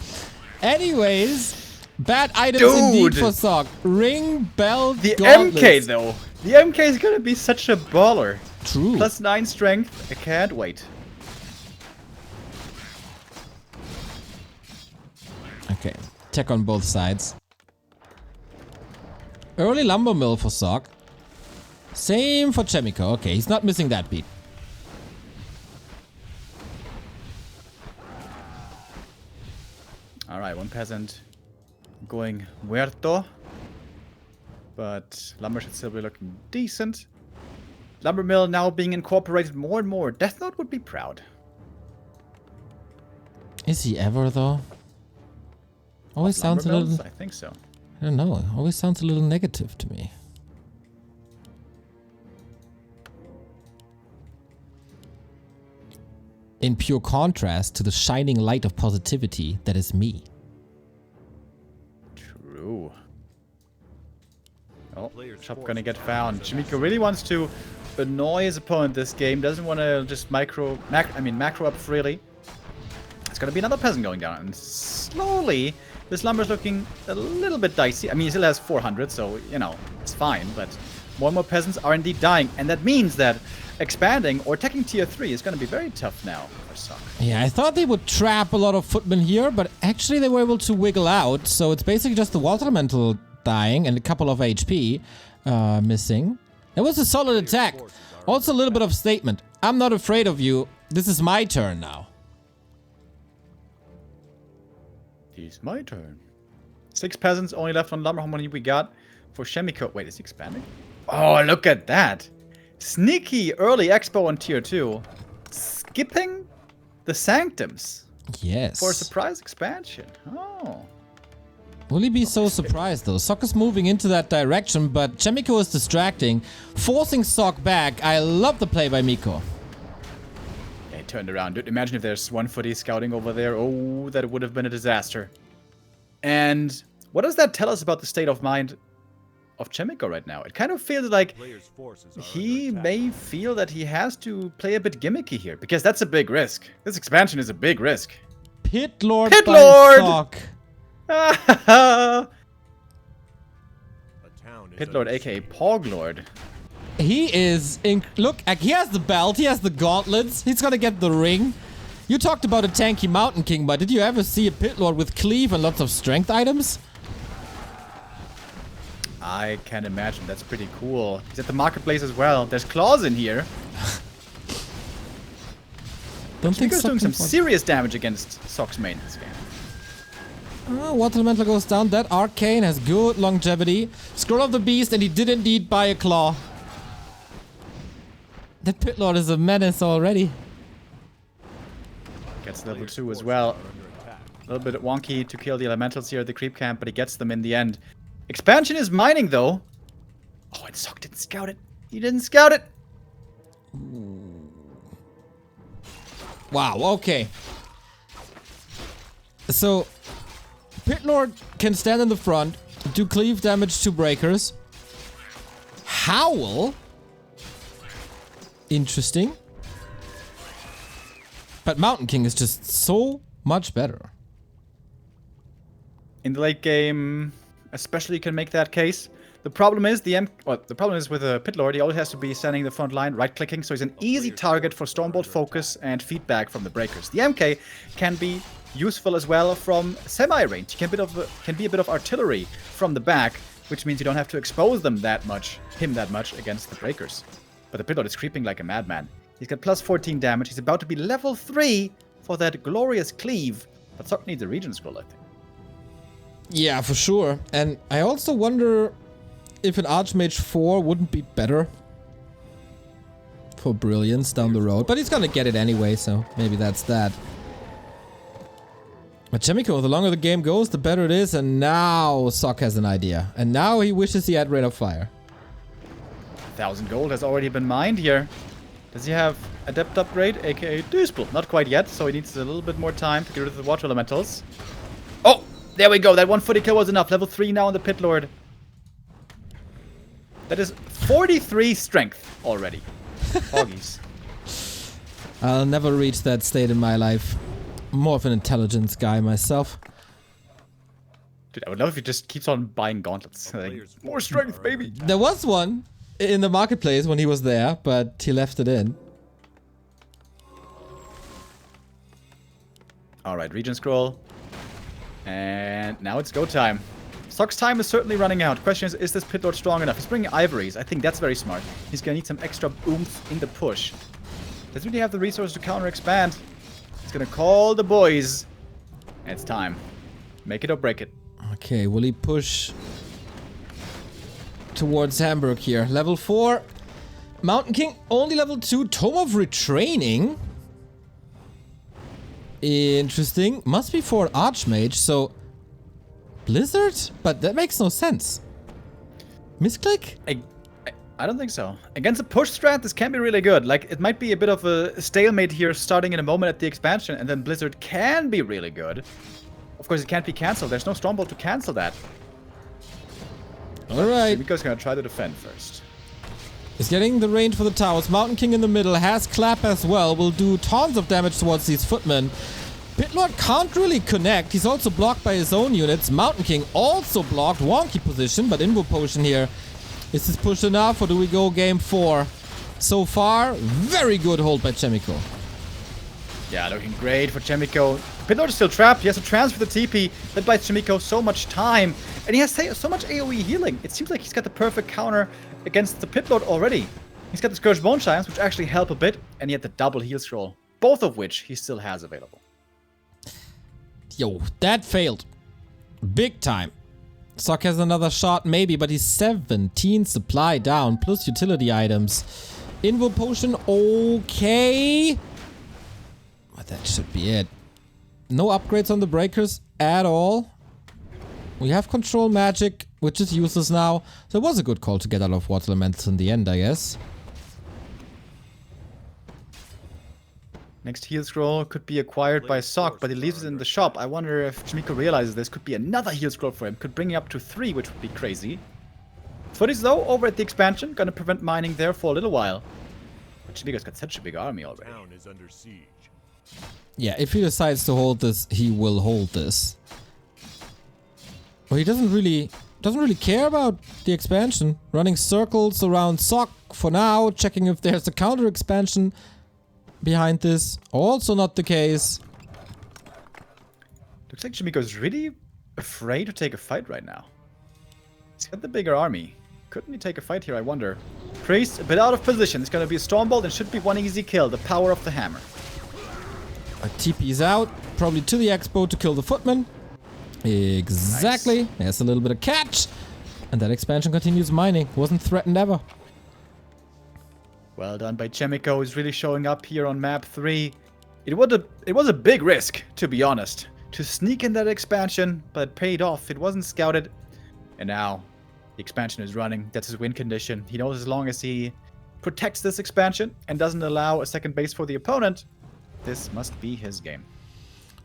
Anyways, bad items Dude. indeed for Sock. Ring, belt, The gauntlets. MK, though. The MK is gonna be such a baller. True. Plus 9 strength. I can't wait. Okay, tech on both sides. Early lumber mill for Sock. Same for Chaemiko. Okay, he's not missing that beat. Alright, one peasant going muerto. But lumber should still be looking decent. Lumber mill now being incorporated more and more. Death Note would be proud. Is he ever though? Always sounds a little. I think so. I don't know. Always sounds a little negative to me. In pure contrast to the shining light of positivity that is me. True. Oh, Chop gonna get found. Chaemiko really wants to annoy his opponent this game. Doesn't want to just macro up freely. It's gonna be another peasant going down, and slowly this lumber's looking a little bit dicey. I mean, he still has 400, so you know it's fine. But more and more peasants are indeed dying, and that means that expanding or taking tier 3 is gonna be very tough now for Sok. Yeah, I thought they would trap a lot of footmen here, but actually they were able to wiggle out. So it's basically just the water elemental dying and a couple of HP missing. It was a solid attack. Also a little bit of statement. I'm not afraid of you. This is my turn now. It's my turn. 6 peasants only left on lumber. How many we got for Chaemiko? Wait, is he expanding? Oh, look at that. Sneaky early expo on tier 2. Skipping the sanctums. Yes. For a surprise expansion. Oh. Will he be so surprised though? Sok is moving into that direction, but Chaemiko is distracting, forcing Sok back. I love the play by Miko. Yeah, he turned around. Dude, imagine if there's one footy scouting over there. Oh, that would have been a disaster. And what does that tell us about the state of mind of Chaemiko right now? It kind of feels like he may feel that he has to play a bit gimmicky here, because that's a big risk. This expansion is a big risk. Pit Lord Pit by Lord! Sok. Pit Lord, aka Pog Lord. He is look, he has the belt, he has the gauntlets, he's gonna get the ring. You talked about a tanky Mountain King, but did you ever see a Pit Lord with cleave and lots of strength items? I can imagine. That's pretty cool. He's at the marketplace as well. There's claws in here. Don't think Chaemiko's doing some serious damage against Sok's main this game. Water Elemental goes down. That Arcane has good longevity. Scroll of the Beast, and he did indeed buy a claw. That Pit Lord is a menace already. Gets level 2 as well. A little bit wonky to kill the elementals here at the creep camp, but he gets them in the end. Expansion is mining though. Oh, and Sok didn't scout it. He didn't scout it. Wow, okay. So, Pit Lord can stand in the front, do cleave damage to breakers. Howl. Interesting. But Mountain King is just so much better. In the late game, especially you can make that case. The problem is with a Pit Lord, he always has to be standing in the front line, right-clicking, so he's an easy target for Stormbolt focus and feedback from the breakers. The MK can be useful as well from semi-range. He can be a bit of artillery from the back, which means you don't have to expose him that much against the breakers. But the Pit Lord is creeping like a madman. He's got plus 14 damage. He's about to be level 3 for that glorious cleave. But Sok needs a Regent Scroll, I think. Yeah, for sure. And I also wonder if an Archmage 4 wouldn't be better for Brilliance down the road. But he's gonna get it anyway, so maybe that's that. But Chaemiko, the longer the game goes, the better it is. And now Sok has an idea. And now he wishes he had Rain of Fire. 1,000 gold has already been mined here. Does he have Adept upgrade, aka Duspel? Not quite yet, so he needs a little bit more time to get rid of the Water Elementals. Oh! There we go, that 140 kill was enough. Level 3 now on the Pit Lord. That is 43 strength already. Hoggies. I'll never reach that state in my life. I'm more of an intelligence guy myself. Dude, I would love if he just keeps on buying gauntlets. Like, more strength, baby! There was one in the marketplace when he was there, but he left it in. Alright, Regent Scroll. And now it's go time. Sok's time is certainly running out. Question is this Pit Lord strong enough? He's bringing Ivories. I think that's very smart. He's gonna need some extra oomph in the push. Doesn't really have the resources to counter expand. He's gonna call the boys. And it's time. Make it or break it. Okay, will he push towards Hamburg here? Level 4. Mountain King, only level 2. Tome of Retraining. Interesting. Must be for Archmage, so... Blizzard? But that makes no sense. Misclick? I don't think so. Against a push strat, this can be really good. Like, it might be a bit of a stalemate here starting in a moment at the expansion, and then Blizzard can be really good. Of course, it can't be cancelled. There's no Stormbolt to cancel that. Alright. Chaemiko's gonna try to defend first. He's getting the range for the towers. Mountain King in the middle has Clap as well. Will do tons of damage towards these footmen. Pitlord can't really connect. He's also blocked by his own units. Mountain King also blocked. Wonky position, but Invo Potion here. Is this push enough, or do we go game 4? So far, very good hold by Chaemiko. Yeah, looking great for Chaemiko. Pitlord is still trapped. He has to transfer the TP. That buys Chaemiko so much time. And he has so much AoE healing. It seems like he's got the perfect counter against the Pitlord already. He's got the Scourge Bone Giants, which actually help a bit. And he had the double heal scroll. Both of which he still has available. Yo, that failed. Big time. Sock has another shot, maybe, but he's 17 supply down, plus utility items. Invo Potion, okay. But that should be it. No upgrades on the breakers at all. We have control magic, which is useless now. So it was a good call to get out of Water Elementals in the end, I guess. Next heal scroll could be acquired by Sock, but he leaves it in the shop. I wonder if Chaemiko realizes this could be another heal scroll for him. Could bring him up to 3, which would be crazy. Footies though, over at the expansion, gonna prevent mining there for a little while. But Chaemiko's got such a big army already. Town is under siege. Yeah, if he decides to hold this, he will hold this. Well, he doesn't really care about the expansion. Running circles around Sock for now, checking if there's a counter expansion behind this. Also not the case. Looks like Chaemiko's really afraid to take a fight right now. He's got the bigger army. Couldn't he take a fight here, I wonder? Priest, a bit out of position. It's gonna be a Stormbolt and should be one easy kill. The power of the hammer. TP's out, probably to the Expo to kill the footman. Exactly. Nice. There's a little bit of catch. And that expansion continues mining. Wasn't threatened ever. Well done by Chaemiko. He's really showing up here on map 3. It was a big risk, to be honest, to sneak in that expansion, but it paid off. It wasn't scouted. And now the expansion is running. That's his win condition. He knows as long as he protects this expansion and doesn't allow a second base for the opponent, this must be his game.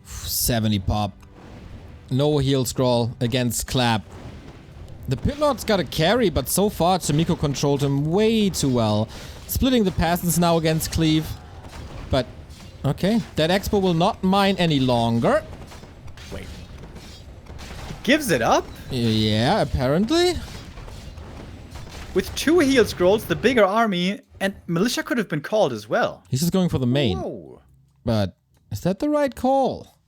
70 pop. No heal scroll against Clap. The Pitlord's got a carry, but so far Chaemiko controlled him way too well. Splitting the passes now against Cleave. But, okay. That Expo will not mine any longer. Wait. He gives it up? Yeah, apparently. With 2 heal scrolls, the bigger army, and Militia could have been called as well. He's just going for the main. Whoa. But, is that the right call?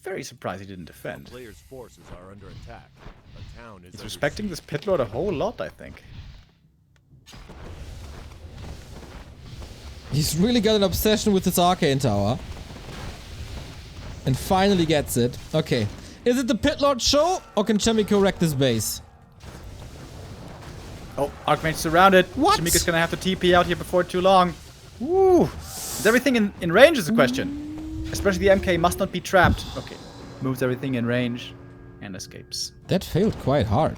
Very surprised he didn't defend. Players' forces are under attack. A town is He's respecting this Pitlord a whole lot, I think. He's really got an obsession with this Arcane Tower. And finally gets it. Okay. Is it the Pitlord show, or can Chaemiko wreck this base? Oh, Archmage surrounded. What? Chaemiko's gonna have to TP out here before too long. Woo! Is everything in range is the question. Especially the MK must not be trapped. Okay. Moves everything in range and escapes. That failed quite hard.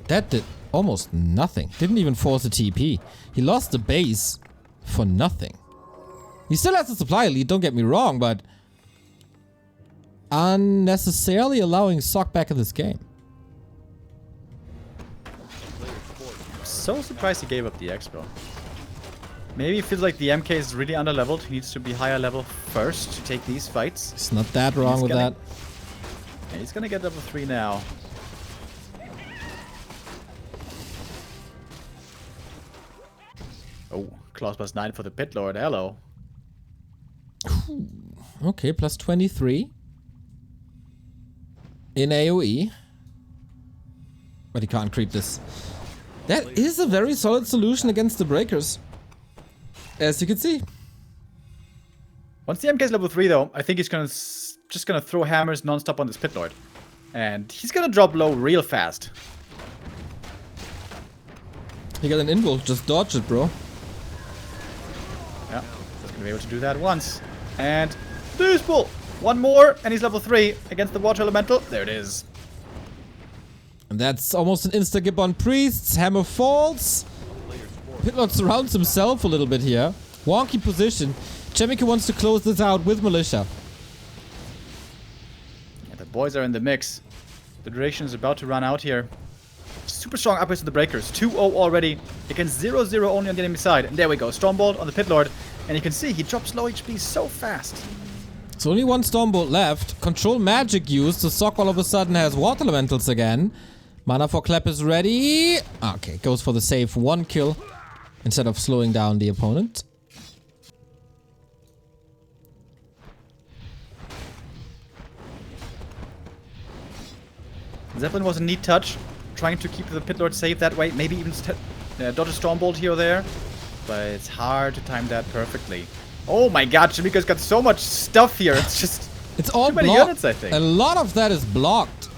That did almost nothing. Didn't even force a TP. He lost the base for nothing. He still has the supply lead, don't get me wrong, but unnecessarily allowing Sock back in this game. I'm so surprised he gave up the Expo. Maybe he feels like the MK is really underleveled. He needs to be higher level first to take these fights. It's not that wrong with that. Yeah, he's gonna get level 3 now. Oh, claws plus 9 for the Pitlord. Hello. Okay, plus 23 in AoE. But he can't creep this. That is a very solid solution against the breakers. As you can see. Once the MK is level 3 though, I think he's gonna just gonna throw hammers non-stop on this Pitlord. And he's gonna drop low real fast. You got an invul, just dodge it, bro. Yeah, he's gonna be able to do that once. And Deuce Bull! One more, and he's level 3 against the Water Elemental. There it is. And that's almost an insta-gib on Priests. Hammer falls. Pitlord surrounds himself a little bit here. Wonky position. Chaemiko wants to close this out with Militia. Yeah, the boys are in the mix. The duration is about to run out here. Super strong upgrades to the breakers. 2-0 already against 0-0 only on the enemy side. And there we go. Stormbolt on the Pitlord. And you can see he drops low HP so fast. So only one Stormbolt left. Control magic used. So Sok all of a sudden has Water Elementals again. Mana for Clap is ready. Okay, goes for the save. 1 kill instead of slowing down the opponent. Zeppelin was a neat touch. Trying to keep the Pitlord safe that way. Maybe even dodge a Stormbolt here or there. But it's hard to time that perfectly. Oh my god, Chaemiko's got so much stuff here. It's just It's all too many blocked. units, I think. A lot of that is blocked.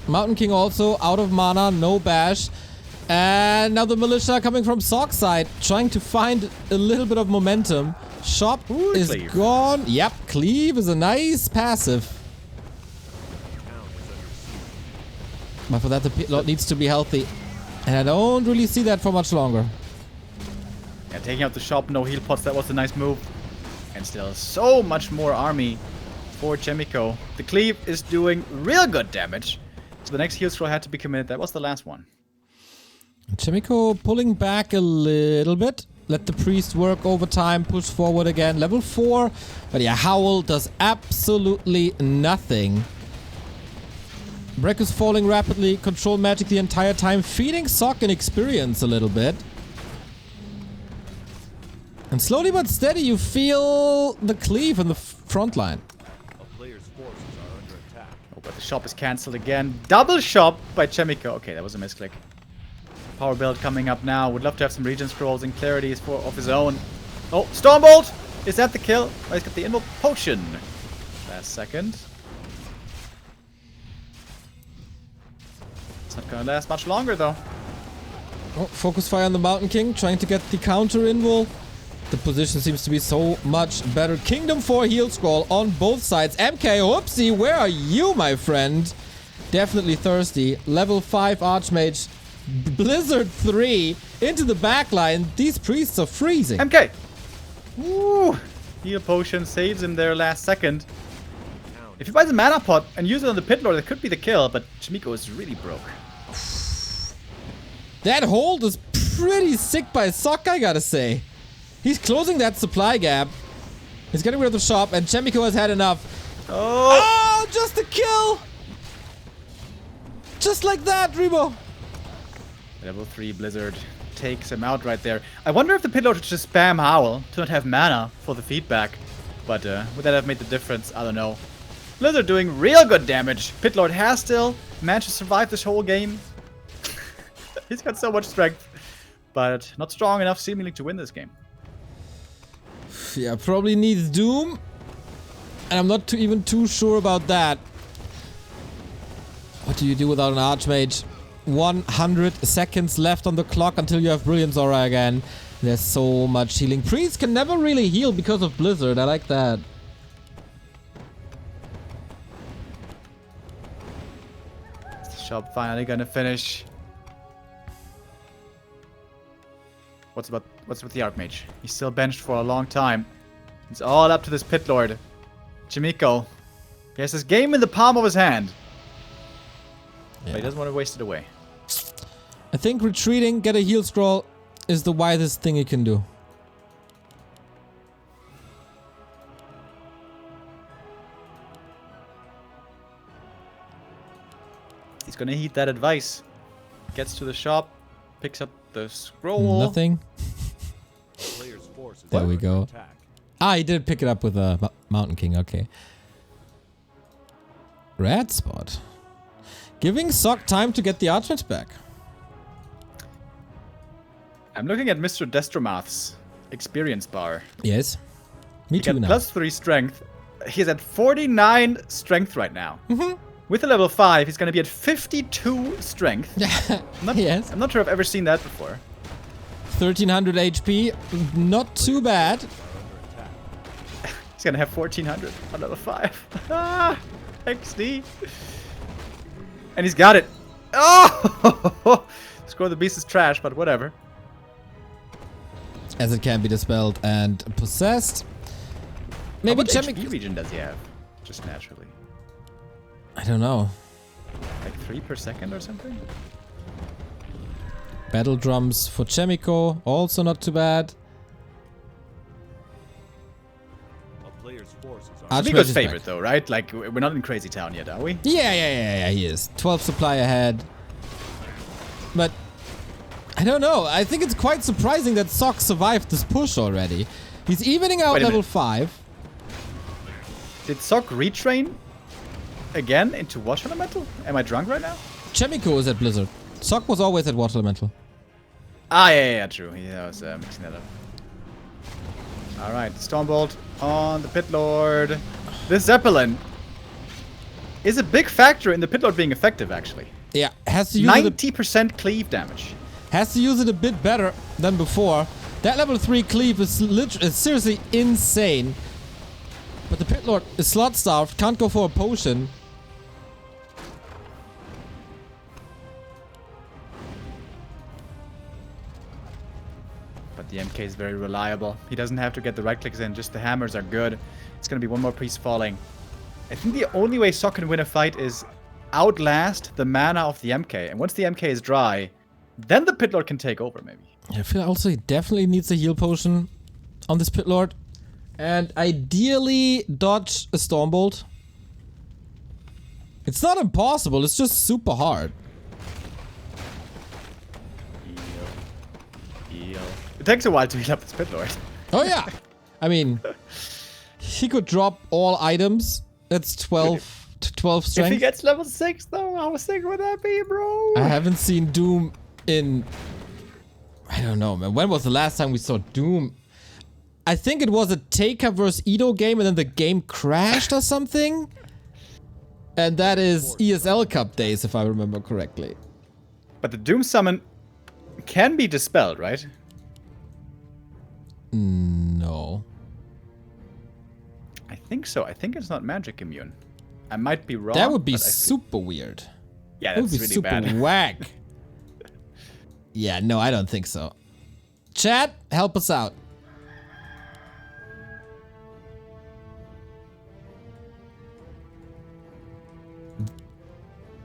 Mountain King also out of mana, no bash. And now the Militia coming from Sok's side, trying to find a little bit of momentum. Shop is Cleave. gone. Yep, Cleave is a nice passive. But for that, the Pitlord needs to be healthy. And I don't really see that for much longer. Yeah, taking out the shop, no heal pots, that was a nice move. And still so much more army for Chaemiko. The cleave is doing real good damage. So the next heal scroll had to be committed. That was the last one. Chaemiko pulling back a little bit. Let the priest work overtime, push forward again. Level 4. But yeah, Howl does absolutely nothing. Break is falling rapidly. Control magic the entire time. Feeding Sok in experience a little bit. And slowly but steady, you feel the cleave in the front line. A player's forces are under attack. Oh, but the shop is cancelled again. Double shop by Chaemiko. Okay, that was a misclick. Power build coming up now. Would love to have some regen scrolls and clarities of his own. Oh, Stormbolt! Is that the kill? Oh, he's got the Invoke Potion. Last second. It's not gonna last much longer though. Oh, focus fire on the Mountain King, trying to get the counter invul. The position seems to be so much better. Kingdom 4 heal scroll on both sides. MK, whoopsie, where are you, my friend? Definitely thirsty. Level 5 Archmage. Blizzard 3 into the backline. These priests are freezing. MK! Woo! Heal Potion saves him there last second. If he buys a mana pot and uses it on the Pitlord, that could be the kill, but Chaemiko is really broke. That hold is pretty sick by Sok, I gotta say. He's closing that supply gap. He's getting rid of the shop, and Chaemiko has had enough. Oh, just a kill! Just like that, Remo. Level 3 Blizzard takes him out right there. I wonder if the Pitlord should just spam Howl to not have mana for the feedback. But would that have made the difference? I don't know. Blizzard doing real good damage. Pitlord has still managed to survive this whole game. He's got so much strength, but not strong enough seemingly to win this game. Yeah, probably needs Doom. And I'm not even too sure about that. What do you do without an Archmage? 100 seconds left on the clock until you have Brilliance Aura again. There's so much healing. Priests can never really heal because of Blizzard. I like that. Shop finally gonna finish. What's with the Archmage? He's still benched for a long time. It's all up to this Pitlord. Chaemiko. He has this game in the palm of his hand. Yeah. But he doesn't want to waste it away. I think retreating, get a heal scroll is the wisest thing you can do. He's gonna heed that advice. Gets to the shop, picks up the scroll. Nothing. A player's forces There are we under go. attack. Ah, he did pick it up with a Mountain King. Okay. Red spot. Giving Sok time to get the Archmage back. I'm looking at Mr. Destromath's experience bar. Yes. Me He too got now. +3 strength. He's at 49 strength right now. With a level 5, he's going to be at 52 strength. Yes. I'm not sure I've ever seen that before. 1300 HP, not too bad. He's going to have 1400 on level 5. Ah, XD. And he's got it. Oh! Score the beast is trash, but whatever. As it can be dispelled and possessed. Maybe What Chaemiko. HP region does he have? Just naturally. I don't know. Like 3 per second or something? Battle drums for Chaemiko, also not too bad. A player's forces are Archmage Chaemiko's is favorite back. though, right? Like, we're not in Crazy Town yet, are we? Yeah, he is. 12 supply ahead. But I don't know. I think it's quite surprising that Sock survived this push already. He's evening out Wait a level minute. 5. Did Sock retrain again into Water Elemental? Am I drunk right now? Chaemiko is at Blizzard. Sock was always at Water Elemental. Ah, yeah, true. Yeah, I was mixing that up. Alright, Stormbolt on the Pit Lord. This Zeppelin is a big factor in the Pit Lord being effective, actually. Yeah, has to use it 90% cleave damage. has to use it a bit better than before. That level 3 cleave is seriously insane. But the Pit Lord is slot starved, can't go for a potion. But the MK is very reliable. He doesn't have to get the right clicks in, just the hammers are good. It's gonna be one more priest falling. I think the only way Sock can win a fight is outlast the mana of the MK. And once the MK is dry, then the Pit Lord can take over, maybe. I feel also he definitely needs a heal potion on this Pit Lord. And ideally dodge a Stormbolt. It's not impossible, it's just super hard. Heal. It takes a while to heal up this Pit Lord. Oh yeah. I mean, he could drop all items. That's 12 to 12 strength. If he gets level 6, though, how sick would that be, bro? I haven't seen Doom in... I don't know, man. When was the last time we saw Doom? I think it was a Taker vs. Edo game and then the game crashed or something. And that is ESL Cup days, if I remember correctly. But the Doom summon can be dispelled, right? No. I think so. I think it's not magic immune. I might be wrong. That would be but I feel- super weird. Yeah, That would that's be really super bad. whack. Yeah, no, I don't think so. Chat, help us out.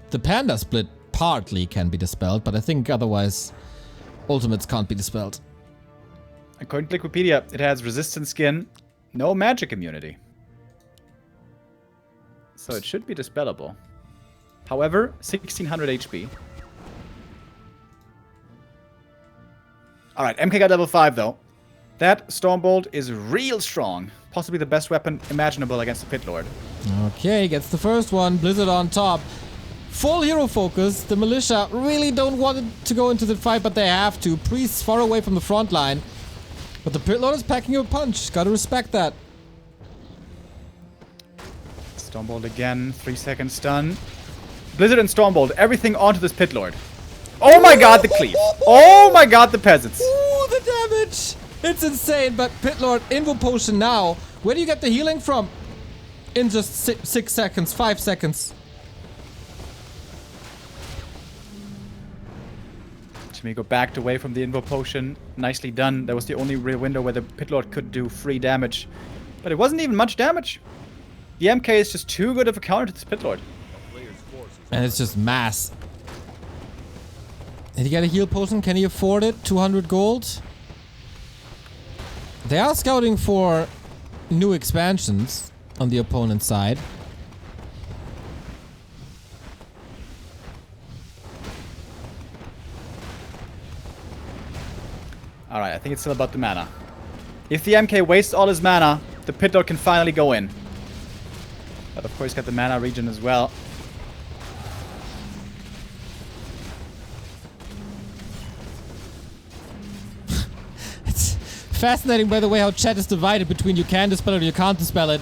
The panda split partly can be dispelled, but I think otherwise ultimates can't be dispelled. According to Wikipedia, it has resistant skin, no magic immunity. So it should be dispellable. However, 1600 HP. Alright, MK got level 5 though. That Stormbolt is real strong. Possibly the best weapon imaginable against the Pit Lord. Okay, gets the first one. Blizzard on top. Full hero focus. The militia really don't want it to go into the fight, but they have to. Priests far away from the front line. But the Pit Lord is packing a punch. Gotta respect that. Stormbolt again, 3-second stun. Blizzard and Stormbolt, everything onto this Pit Lord. Oh my god, the cleave. Oh my god, the peasants. Ooh, the damage! It's insane, but Pit Lord, Invo Potion now. Where do you get the healing from? In just 6 seconds, 5 seconds. Chaemiko backed away from the Invo Potion. Nicely done. That was the only real window where the Pit Lord could do free damage. But it wasn't even much damage. The MK is just too good of a counter to this Pit Lord. a player's forces And it's just mass. Did he get a heal potion? Can he afford it? 200 gold? They are scouting for new expansions on the opponent's side. Alright, I think it's still about the mana. If the MK wastes all his mana, the Pit Lord can finally go in. But of course, got the mana regen as well. It's fascinating, by the way, how chat is divided between you can dispel it or you can't dispel it.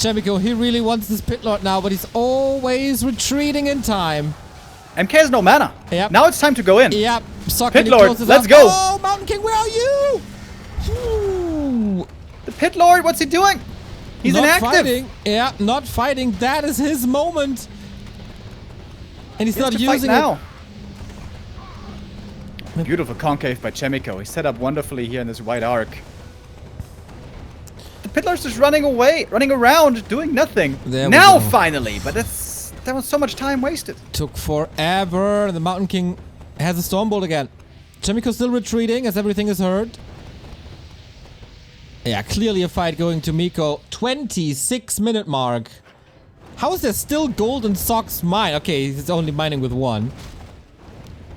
Chaemiko, he really wants this pit lord now, but he's always retreating in time. MK has no mana. Yep. Now it's time to go in. Yep. Sock Pit Lord, let's go. Oh, Mountain King, where are you? Ooh. The Pit Lord, what's he doing? He's not inactive. Fighting. Yeah, not fighting. That is his moment. And he's He has not to fight using now. Beautiful concave by Chaemiko. He set up wonderfully here in this white arc. The Pit Lord's just running away, running around, doing nothing. There we now, go. finally, but that was so much time wasted. Took forever. The Mountain King has a Stormbolt again. Chaemiko still retreating as everything is hurt. Yeah, clearly a fight going to Miko. 26-minute mark. How is there still gold in Sock's mine? Okay, he's only mining with one.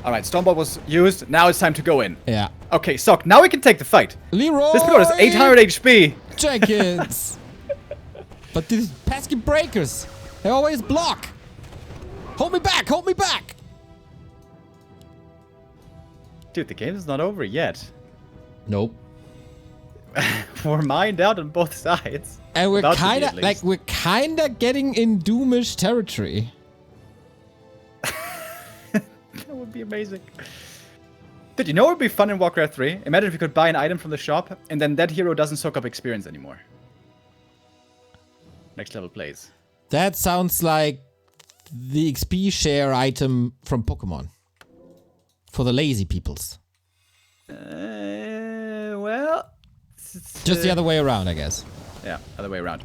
All right, Stormbolt was used. Now it's time to go in. Yeah. Okay, Sock, now we can take the fight. Leroy This Pit Lord has 800 HP. Jenkins. But these pesky breakers, they always block. Hold me back, hold me back. Dude, the game is not over yet. Nope. We're mined out on both sides. And we're About to be, kinda at least. we're kinda getting in Doomish territory. That would be amazing. Dude, you know what would be fun in Warcraft 3? Imagine if you could buy an item from the shop, and then that hero doesn't soak up experience anymore. Next level plays. That sounds like the XP share item from Pokemon. For the lazy peoples. Well... Just the other way around, I guess. Yeah, other way around.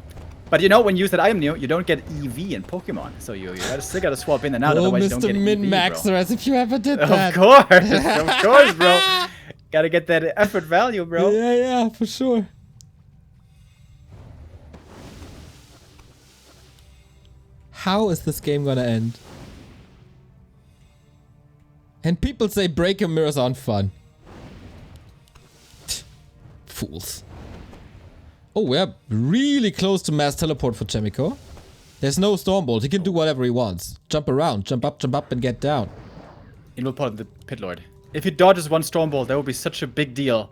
But you know, when you use that item new, you don't get EV in Pokemon. So you still gotta swap in and out, Oh, otherwise you don't Mr. get Min-Maxer, EV, bro. as if you ever did that. Of course, bro. Gotta get that effort value, bro. Yeah, for sure. How is this game gonna end? And people say breaker mirrors aren't fun. Fools. Oh, we're really close to mass teleport for Chaemiko. There's no Stormbolt. He can do whatever he wants. Jump around, jump up, and get down. It will put the Pit Lord. If he dodges one Stormbolt, that would be such a big deal.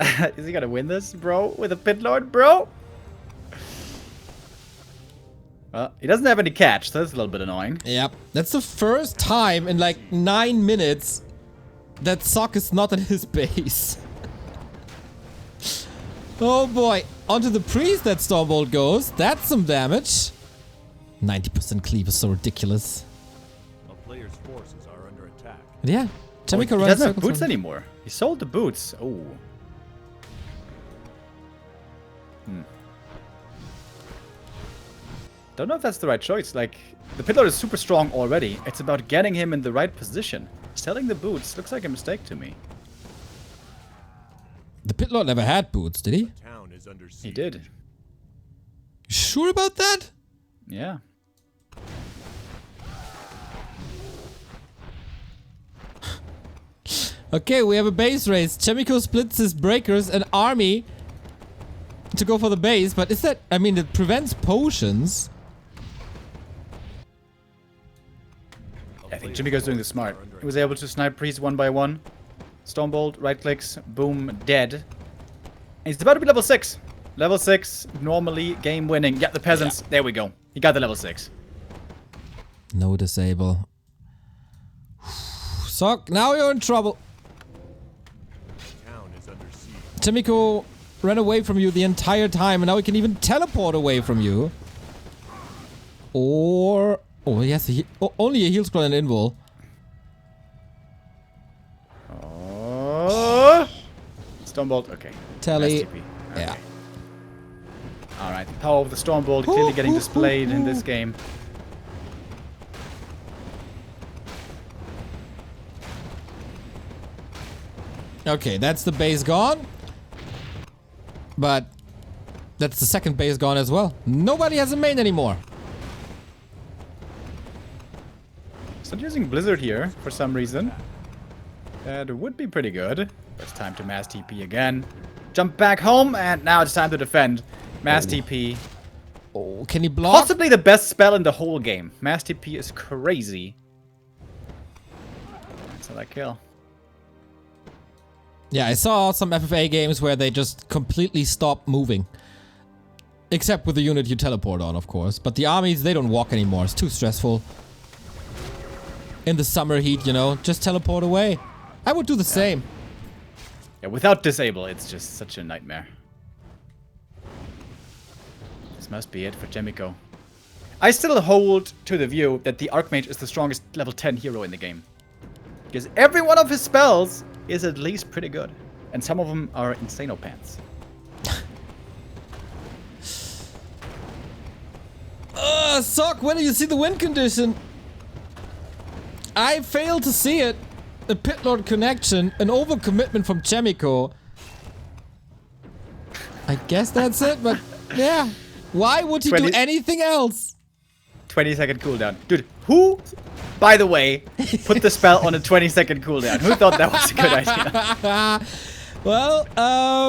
Is he gonna win this, bro? With a Pit Lord, bro? Well, he doesn't have any catch, so that's a little bit annoying. Yep. That's the first time in like 9 minutes that Sock is not at his base. Oh boy. Onto the priest that Stormbolt goes. That's some damage. 90% cleave is so ridiculous. A player's forces are under attack. Yeah. Chaemiko He runs doesn't have circles boots around. anymore. He sold the boots. Oh. Don't know if that's the right choice. Like, the Pit Lord is super strong already. It's about getting him in the right position. Selling the boots looks like a mistake to me. The Pit Lord never had boots, did he? Town is under siege. He did. You sure about that? Yeah. Okay, we have a base race. Chaemiko splits his breakers and army to go for the base, but is that... I mean, it prevents potions. I think Chaemiko's doing this smart. He was able to snipe priests one by one. Stormbolt, right clicks, boom, dead. And he's about to be level 6. Level 6, normally game winning. Yeah, the peasants. There we go. He got the level 6. No disable. Sock, now you're in trouble. Town is under siege. Chaemiko ran away from you the entire time, and now he can even teleport away from you. Or... Oh, yes, only a heal scroll and invul. Oh. Stormbolt, okay. Telly. STP. Yeah. Okay. Alright, the power of the Stormbolt clearly getting displayed in this game. Okay, that's the base gone. But that's the second base gone as well. Nobody has a main anymore. Still using Blizzard here for some reason. That would be pretty good. It's time to mass TP again. Jump back home, and now it's time to defend. Mass TP. Oh, can he block? Possibly the best spell in the whole game. Mass TP is crazy. That's how I kill. Yeah, I saw some FFA games where they just completely stop moving. Except with the unit you teleport on, of course. But the armies, they don't walk anymore. It's too stressful. In the summer heat, you know, just teleport away. I would do the same. Yeah, without disable, it's just such a nightmare. This must be it for Chaemiko. I still hold to the view that the Archmage is the strongest level 10 hero in the game. Because every one of his spells is at least pretty good. And some of them are insano pants. Sock, when do you see the win condition? I failed to see it. A Pit Lord connection, an overcommitment from Chaemiko. I guess that's it, but yeah. Why would he do anything else? 20-second cooldown. Dude, who, by the way, put the spell on a 20-second cooldown? Who thought that was a good idea? Well,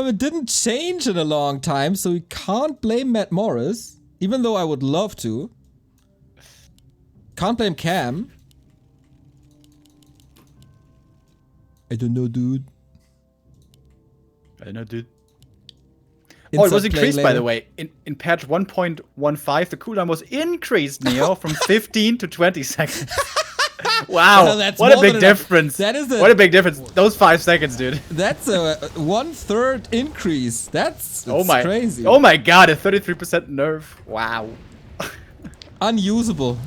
it didn't change in a long time, so we can't blame Matt Morris. Even though I would love to. Can't blame Cam. I don't know, dude. I don't know, dude. Oh, it was increased, by the way. In patch 1.15, the cooldown was increased, Neo, from 15 to 20 seconds. Wow, well, what a big difference. That is what a big difference. Those 5 seconds, dude. That's a 1/3 increase. That's crazy. Oh my god, a 33% nerf. Wow. Unusable.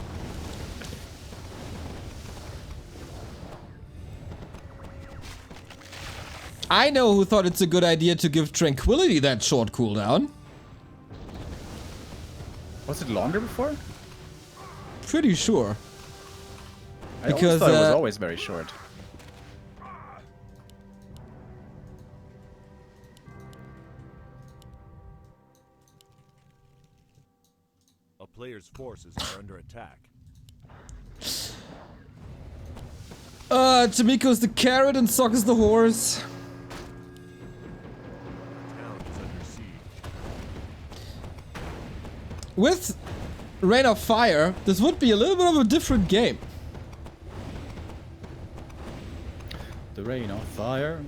I know who thought it's a good idea to give Tranquility that short cooldown. Was it longer before? Pretty sure. I always thought it was always very short. A player's forces are under attack. Chaemiko's the carrot and Sock is the horse. Town is under siege. With Rain of Fire, this would be a little bit of a different game. The Rain of Fire.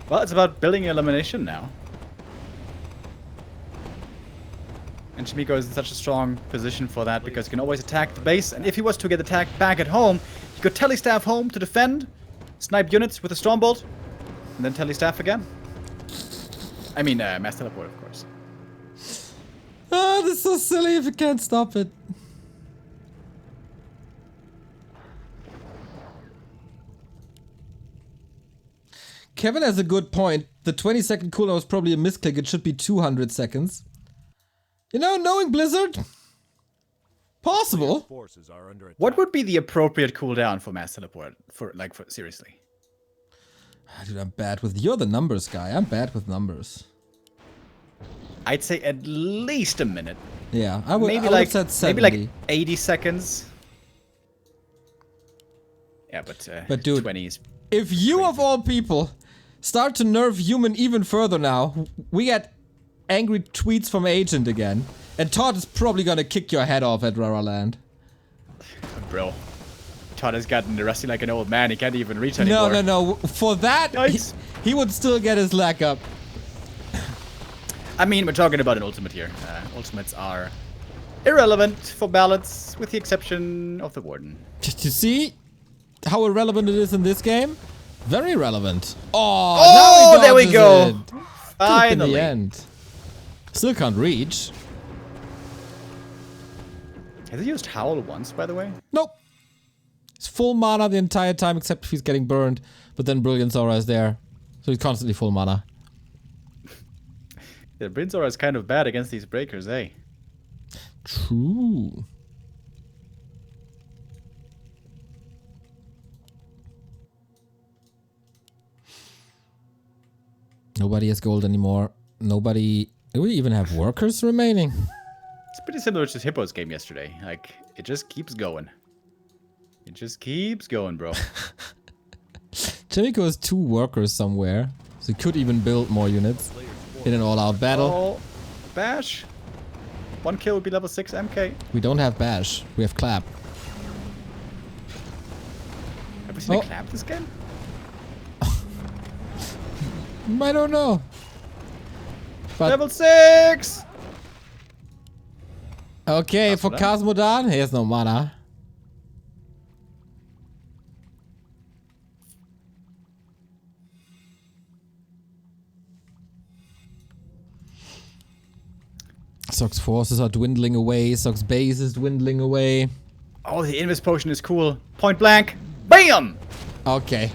Well, it's about building elimination now. And Chaemiko is in such a strong position for that because he can always attack the base. And if he was to get attacked back at home, he could telestaff home to defend, snipe units with a Stormbolt, and then telestaff again. I mean, mass teleport, of course. Oh, this is so silly if you can't stop it. Kevin has a good point. The 20-second cooldown was probably a misclick. It should be 200 seconds. You know, knowing Blizzard, possible. Forces are under attack. What would be the appropriate cooldown for mass teleport? Seriously. Dude, I'm bad with... You're the numbers guy. I'm bad with numbers. I'd say at least a minute. Yeah, I would. Maybe I would have said 70. Maybe like 80 seconds. Yeah, but dude, 20s. If you of all people start to nerf human even further now, we get angry tweets from Agent again, and Todd is probably gonna kick your head off at Raraland. Bro, Todd has gotten rusty like an old man. He can't even reach anymore. No. For that, he would still get his leg up. I mean, we're talking about an ultimate here. Ultimates are irrelevant for ballots, with the exception of the Warden. Did you see how irrelevant it is in this game? Very relevant. Oh, now there we go. Finally. In the end. Still can't reach. Has he used Howl once, by the way? Nope. He's full mana the entire time, except if he's getting burned. But then Brilliance Aura is there. So he's constantly full mana. Yeah, Brilliance Aura is kind of bad against these breakers, eh? True. Nobody has gold anymore. Nobody... Do we even have workers remaining? It's pretty similar to Hippo's game yesterday. Like, it just keeps going. It just keeps going, bro. Chaemiko has 2 workers somewhere. So he could even build more units in an all-out battle. Oh, Bash. 1 kill would be level 6 MK. We don't have Bash. We have Clap. Have we seen a Clap this game? I don't know. But Level 6! okay, for Cosmodan, he has no mana. Sock's forces are dwindling away. Sock's base is dwindling away. Oh, the Invis potion is cool. Point blank. BAM! Okay.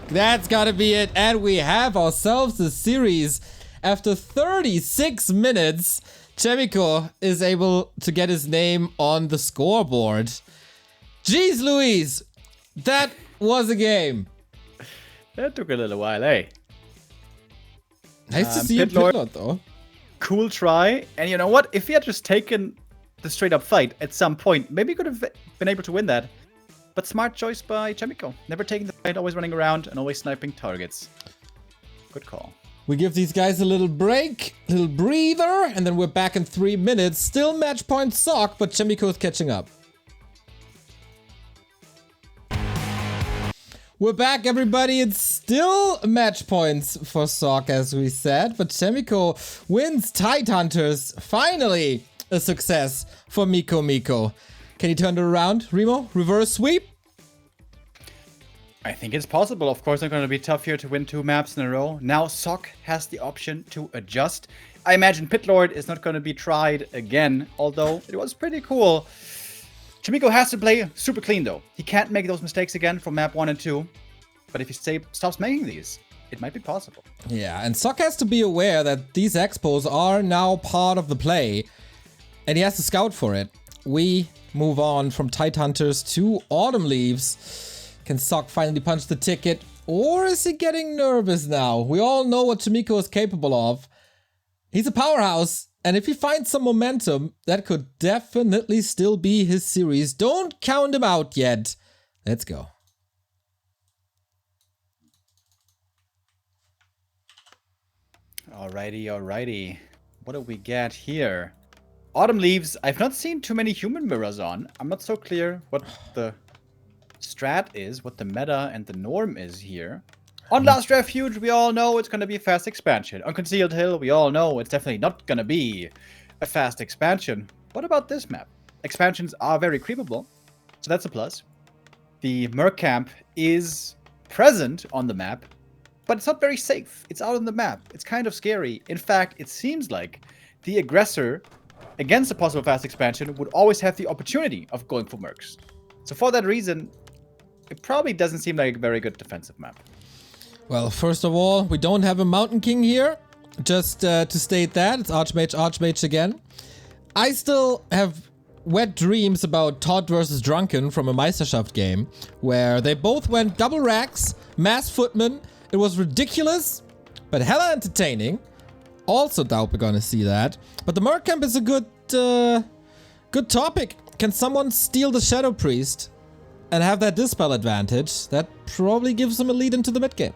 That's gotta be it. And we have ourselves a series. After 36 minutes, Chaemiko is able to get his name on the scoreboard. Jeez Louise! That was a game. That took a little while, eh? Nice to see you, Pitlord, though. Cool try. And you know what? If he had just taken the straight up fight at some point, maybe he could have been able to win that. But smart choice by Chaemiko. Never taking the fight, always running around and always sniping targets. Good call. We give these guys a little break, a little breather, and then we're back in 3 minutes. Still match point Sock, but Chaemiko is catching up. We're back, everybody. It's still match points for Sock, as we said, but Chaemiko wins Tidehunters. Finally, a success for Miko. Can you turn it around, Remo? Reverse sweep? I think it's possible. Of course, it's going to be tough here to win 2 maps in a row. Now, Sock has the option to adjust. I imagine Pitlord is not going to be tried again, although it was pretty cool. Chaemiko has to play super clean, though. He can't make those mistakes again from map 1 and 2. But if he stops making these, it might be possible. Yeah, and Sock has to be aware that these expos are now part of the play. And he has to scout for it. We move on from Tidehunters to Autumn Leaves. Can Sock finally punch the ticket? Or is he getting nervous now? We all know what Chaemiko is capable of. He's a powerhouse. And if he finds some momentum, that could definitely still be his series. Don't count him out yet. Let's go. Alrighty. What do we get here? Autumn Leaves. I've not seen too many human mirrors on. I'm not so clear what the strat is, what the meta and the norm is here. On Last Refuge, we all know it's going to be a fast expansion. On Concealed Hill, we all know it's definitely not going to be a fast expansion. What about this map? Expansions are very creepable, so that's a plus. The Merc Camp is present on the map, but it's not very safe. It's out on the map. It's kind of scary. In fact, it seems like the aggressor against a possible fast expansion would always have the opportunity of going for Mercs. So for that reason, it probably doesn't seem like a very good defensive map. Well, first of all, we don't have a Mountain King here. Just to state that, it's Archmage again. I still have wet dreams about Todd versus Drunken from a Meisterschaft game, where they both went double racks, mass footman. It was ridiculous, but hella entertaining. Also doubt we're gonna see that. But the Merc Camp is a good topic. Can someone steal the Shadow Priest and have that dispel advantage? That probably gives them a lead into the mid game.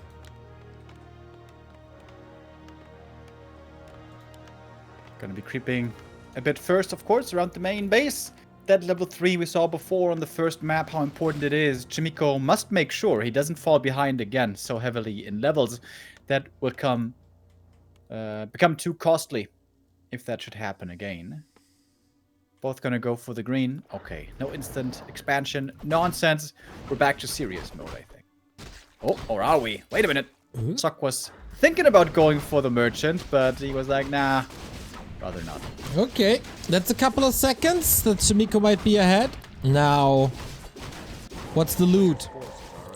Gonna be creeping a bit first, of course, around the main base. That level 3 we saw before on the first map, how important it is. Chaemiko must make sure he doesn't fall behind again so heavily in levels. That will become too costly if that should happen again. Both gonna go for the green. Okay, no instant expansion. Nonsense. We're back to serious mode, I think. Oh, or are we? Wait a minute. Sock was thinking about going for the merchant, but he was like, nah, rather not. Okay, that's a couple of seconds that Chaemiko might be ahead. Now, what's the loot?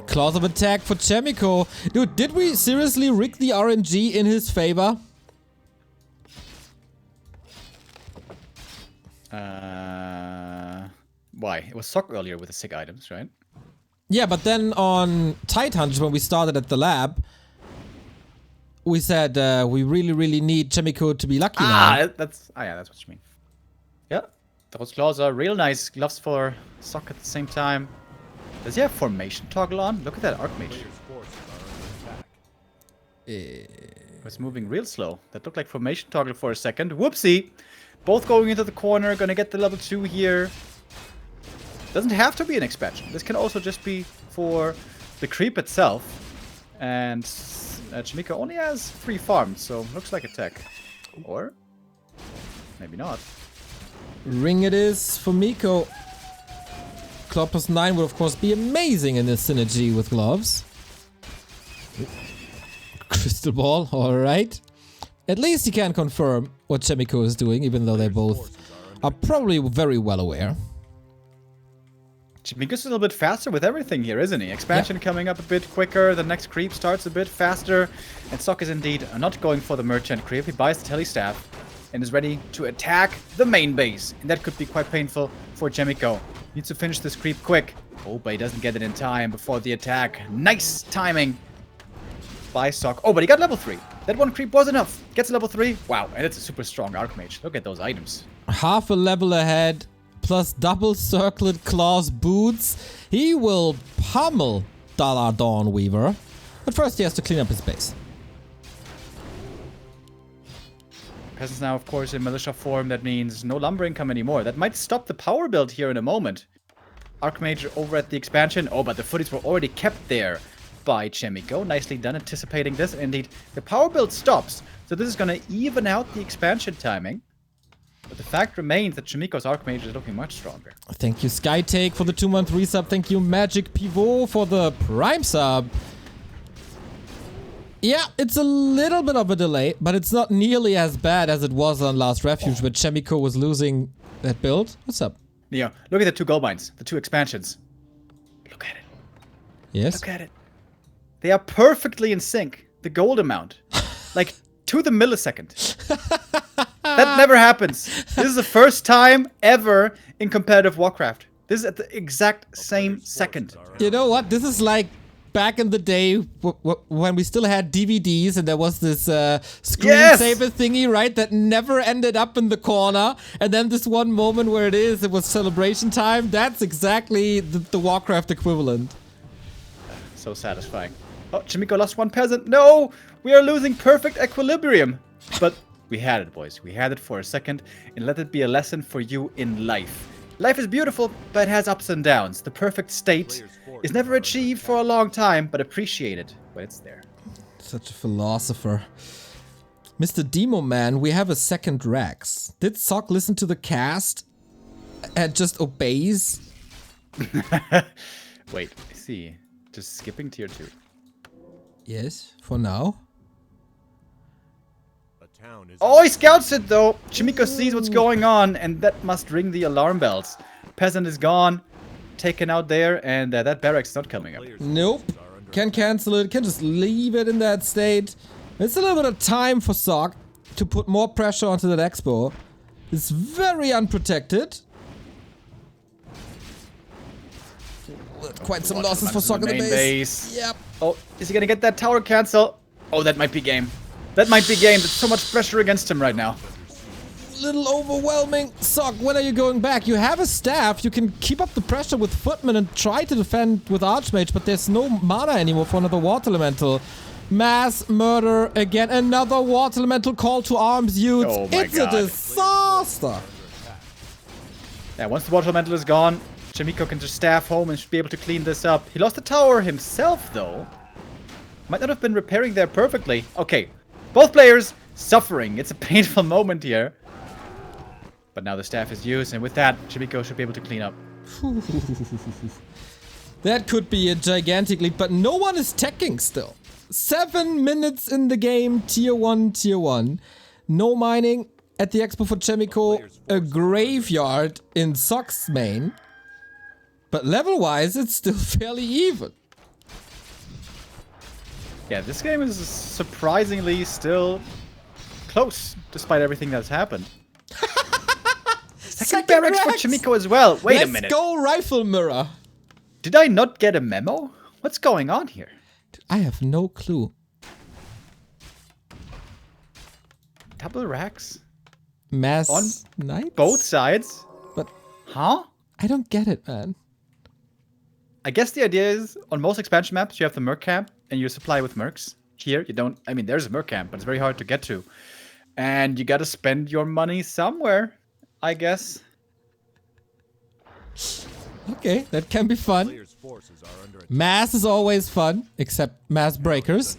Claws of attack for Chaemiko. Dude, did we seriously rig the RNG in his favor? Why? It was Sock earlier with the sick items, right? Yeah, but then on Tidehunters, when we started at the lab, we said we really need Chaemiko to be lucky now. That's what you mean. Yeah, those claws are real nice. Gloves for Sock at the same time. Does he have formation toggle on? Look at that Archmage. It was moving real slow. That looked like formation toggle for a second. Whoopsie! Both going into the corner, gonna get the level 2 here. Doesn't have to be an expansion. This can also just be for the creep itself. And Chaemiko only has 3 farms, so looks like a tech. Or maybe not. Ring it is for Miko. Club plus 9 would of course be amazing in this synergy with gloves. Crystal ball, alright. At least he can confirm what Chaemiko is doing, even though they both are probably very well aware. Chaemiko's a little bit faster with everything here, isn't he? Expansion coming up a bit quicker, the next creep starts a bit faster. And Sok is indeed not going for the merchant creep. He buys the tele staff and is ready to attack the main base. And that could be quite painful for Chaemiko. Needs to finish this creep quick. Oh, but he doesn't get it in time before the attack. Nice timing by Sok. Oh, but he got level 3. That one creep was enough. Gets level 3. Wow, and it's a super strong Archmage. Look at those items. Half a level ahead, plus double circlet claws boots. He will pummel Dalar Dawnweaver. But first he has to clean up his base. Peasants now, of course, in militia form. That means no lumber income anymore. That might stop the power build here in a moment. Archmage over at the expansion. Oh, but the footies were already kept there by Chaemiko. Nicely done, anticipating this. Indeed, the power build stops. So this is going to even out the expansion timing. But the fact remains that Chaemiko's Archmage is looking much stronger. Thank you, Skytake, for the 2-month resub. Thank you, Magic Pivot, for the Prime sub. Yeah, it's a little bit of a delay, but it's not nearly as bad as it was on Last Refuge, where Chaemiko was losing that build. What's up? Neo, look at the 2 gold mines, the 2 expansions. Look at it. Yes? Look at it. They are perfectly in sync. The gold amount. Like, to the millisecond. That never happens. This is the first time ever in competitive Warcraft. This is at the exact same second. You know what? This is like back in the day when we still had DVDs and there was this screensaver thingy, right? That never ended up in the corner. And then this one moment where it was celebration time. That's exactly the Warcraft equivalent. So satisfying. Oh, Chaemiko lost 1 peasant. No! We are losing perfect equilibrium. But we had it, boys. We had it for a second. And let it be a lesson for you in life. Life is beautiful, but it has ups and downs. The perfect state is never achieved for a long time, but appreciated when it's there. Such a philosopher. Mr. Demo Man, we have a second Rex. Did Sok listen to the cast and just obeys? Wait, I see. Just skipping tier 2. Yes, for now. Oh, he scouts it though! Chaemiko sees what's going on, and that must ring the alarm bells. Peasant is gone, taken out there, and that barracks is not coming up. Nope. Can cancel it, can just leave it in that state. It's a little bit of time for Sok to put more pressure onto that expo. It's very unprotected. Quite some losses for Sok in the base. Yep. Oh, is he gonna get that tower cancel? Oh, that might be game. That might be game. There's so much pressure against him right now. Little overwhelming. Sok, when are you going back? You have a staff. You can keep up the pressure with Footman and try to defend with Archmage, but there's no mana anymore for another Water Elemental. Mass murder again. Another Water Elemental call to arms used. Oh my God. A disaster. Yeah, once the Water Elemental is gone, Chaemiko can just staff home and should be able to clean this up. He lost the tower himself, though. Might not have been repairing there perfectly. Okay. Both players suffering. It's a painful moment here. But now the staff is used, and with that, Chaemiko should be able to clean up. That could be a gigantic lead, but no one is teching still. 7 minutes in the game, tier 1, tier 1. No mining at the expo for Chaemiko. A graveyard in Sok's main. But level-wise, it's still fairly even. Yeah, this game is surprisingly still close, despite everything that's happened. Second barracks for Chaemiko as well. Wait a minute. Let's go Rifle Mirror. Did I not get a memo? What's going on here? I have no clue. Double racks? Mass On Knights? Both sides? But huh? I don't get it, man. I guess the idea is, on most expansion maps, you have the Merc camp, and you supply with Mercs. Here, you don't... I mean, there's a Merc camp, but it's very hard to get to. And you gotta spend your money somewhere, I guess. Okay, that can be fun. Mass is always fun, except Mass Breakers.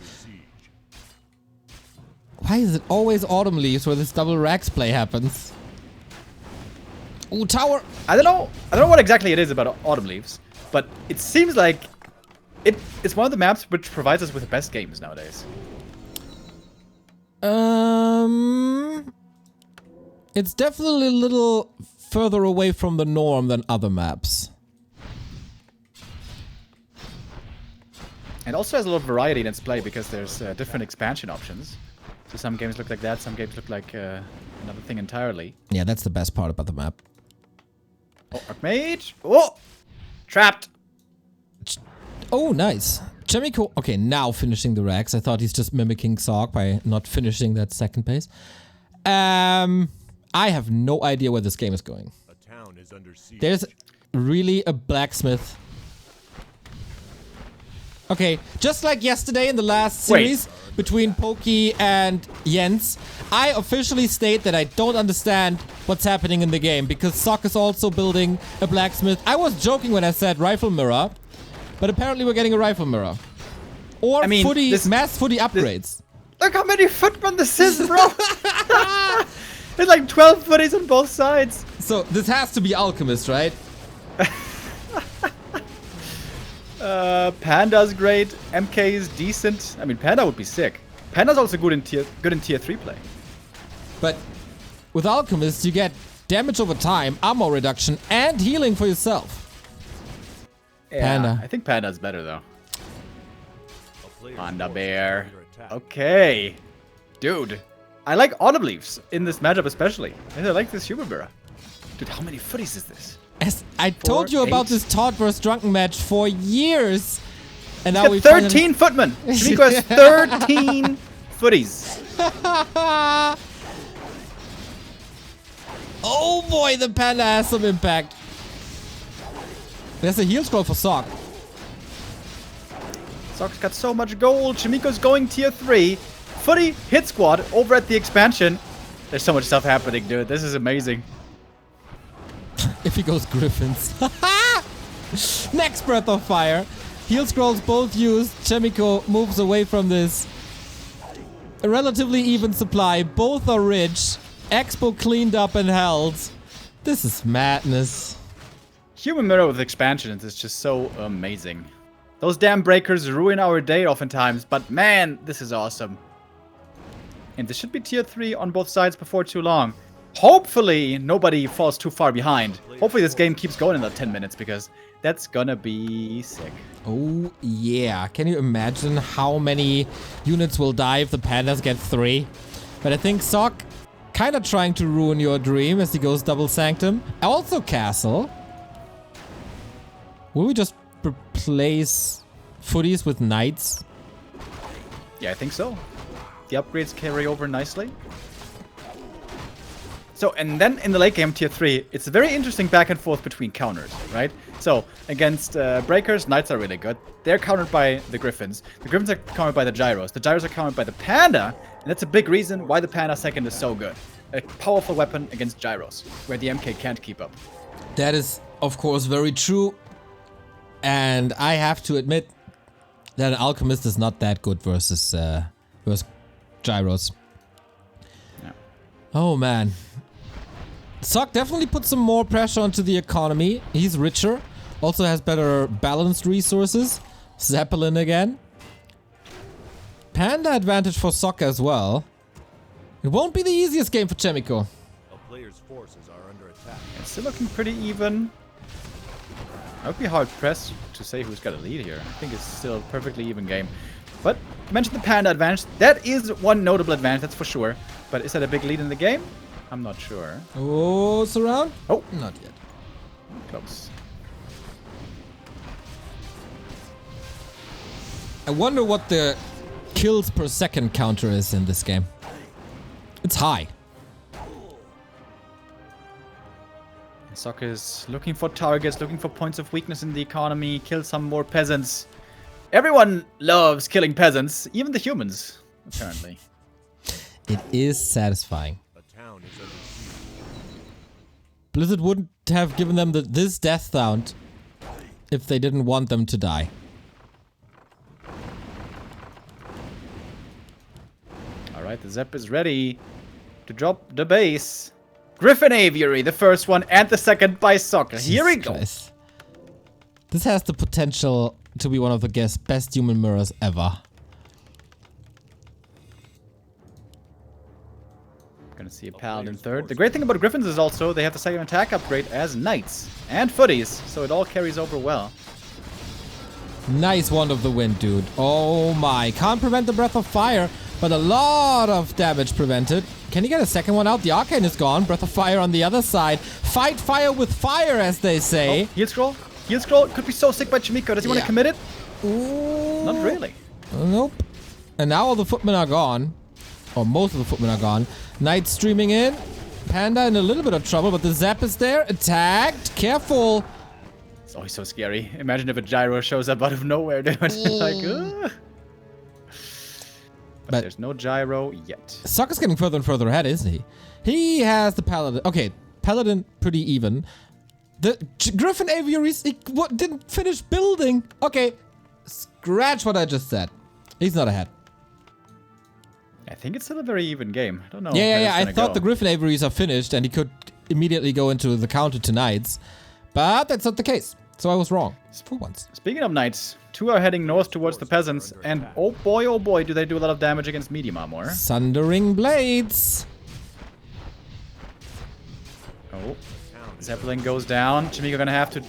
Why is it always autumn leaves where this double racks play happens? Ooh, tower! I don't know what exactly it is about autumn leaves, but it seems like it's one of the maps which provides us with the best games nowadays. It's definitely a little further away from the norm than other maps. And also has a lot of variety in its play because there's different expansion options. So some games look like that, some games look like another thing entirely. Yeah, that's the best part about the map. Oh, Archmage! Oh! Trapped! Oh, nice. Chaemiko, okay, now finishing the racks. I thought he's just mimicking Sog by not finishing that second base. I have no idea where this game is going. A town is under siege. There's really a blacksmith. Okay, just like yesterday in the last series between Pokey and Jens, I officially state that I don't understand what's happening in the game because Sok is also building a blacksmith. I was joking when I said rifle mirror, but apparently we're getting a rifle mirror. Or mass footy upgrades. Look how many footmen this is, bro! There's like 12 footies on both sides. So this has to be Alchemist, right? Panda's great. MK is decent. I mean, Panda would be sick. Panda's also good in tier 3 play. But with Alchemist, you get damage over time, ammo reduction, and healing for yourself. Yeah, Panda. I think Panda's better though. A player's Panda forces bear. are under attack. Okay, dude. I like autumn leaves in this matchup especially. And I like this human mirror. Dude, how many footies is this? As I told you about 8. this Todd vs. Drunken match for years. And now He's we got 13 footmen. Chaemiko has 13 footies. Oh boy, the Panda has some impact. There's a heal scroll for Sok. Sok's got so much gold. Chaemiko's going tier 3. Footy hit squad over at the expansion. There's so much stuff happening, dude. This is amazing. If he goes Griffins. Next Breath of Fire. Heal scrolls both used. Chaemiko moves away from this. A relatively even supply. Both are rich. Expo cleaned up and held. This is madness. Human mirror with expansions is just so amazing. Those damn breakers ruin our day oftentimes, but man, this is awesome. And this should be tier 3 on both sides before too long. Hopefully, nobody falls too far behind. Hopefully, this game keeps going in the 10 minutes because that's gonna be sick. Oh, yeah. Can you imagine how many units will die if the Pandas get 3? But I think Sok kind of trying to ruin your dream as he goes double Sanctum. Also Castle. Will we just replace footies with knights? Yeah, I think so. The upgrades carry over nicely. So, and then in the late game, tier 3, it's a very interesting back and forth between counters, right? So, against breakers, knights are really good. They're countered by the griffins. The griffins are countered by the gyros. The gyros are countered by the panda, and that's a big reason why the panda second is so good. A powerful weapon against gyros, where the MK can't keep up. That is, of course, very true. And I have to admit that an alchemist is not that good versus gyros. Yeah. Oh man. Sok definitely put some more pressure onto the economy. He's richer. Also has better balanced resources. Zeppelin again. Panda advantage for Sok as well. It won't be the easiest game for Chaemiko. A player's forces are under attack. It's still looking pretty even. I would be hard pressed to say who's got a lead here. I think it's still a perfectly even game. But you mentioned the panda advantage. That is one notable advantage, that's for sure. But is that a big lead in the game? I'm not sure. Oh, surround? Oh, Not yet. close. I wonder what the kills per second counter is in this game. It's high. Sok is looking for targets, looking for points of weakness in the economy, kill some more peasants. Everyone loves killing peasants, even the humans, apparently. It is satisfying. A town is under siege. Blizzard wouldn't have given them this death count if they didn't want them to die. Alright, the Zep is ready to drop the base. Griffin Aviary, the first one, and the second by Soccer. Here we go. Christ. This has the potential to be one of the best human mirrors ever. Gonna see a Paladin third. The great thing about Griffins is also they have the same attack upgrade as Knights and Footies, so it all carries over well. Nice Wand of the Wind, dude. Oh my. Can't prevent the Breath of Fire, but a lot of damage prevented. Can he get a second one out? The Arcane is gone. Breath of Fire on the other side. Fight fire with fire, as they say. Oh, heal scroll. Heal scroll. Could be so sick by Chaemiko. Does he want to commit it? Ooh. Not really. Nope. And now all the footmen are gone. Or most of the footmen are gone. Knight streaming in. Panda in a little bit of trouble, but the Zap is there. Attacked. Careful. It's always so scary. Imagine if a gyro shows up out of nowhere, dude. Like, But there's no gyro yet. Sokka's getting further and further ahead, isn't he? He has the Paladin. Okay, Paladin pretty even. The Griffin Aviaries, he didn't finish building. Okay, scratch what I just said. He's not ahead. I think it's still a very even game. I don't know. Yeah. I thought the Griffin Aviaries are finished and he could immediately go into the counter to Knights. But that's not the case. So I was wrong. For once. Speaking of Knights, two are heading north towards the Peasants. And oh boy, do they do a lot of damage against medium armor. Sundering Blades. Oh. Zeppelin goes down. Chaemiko gonna have to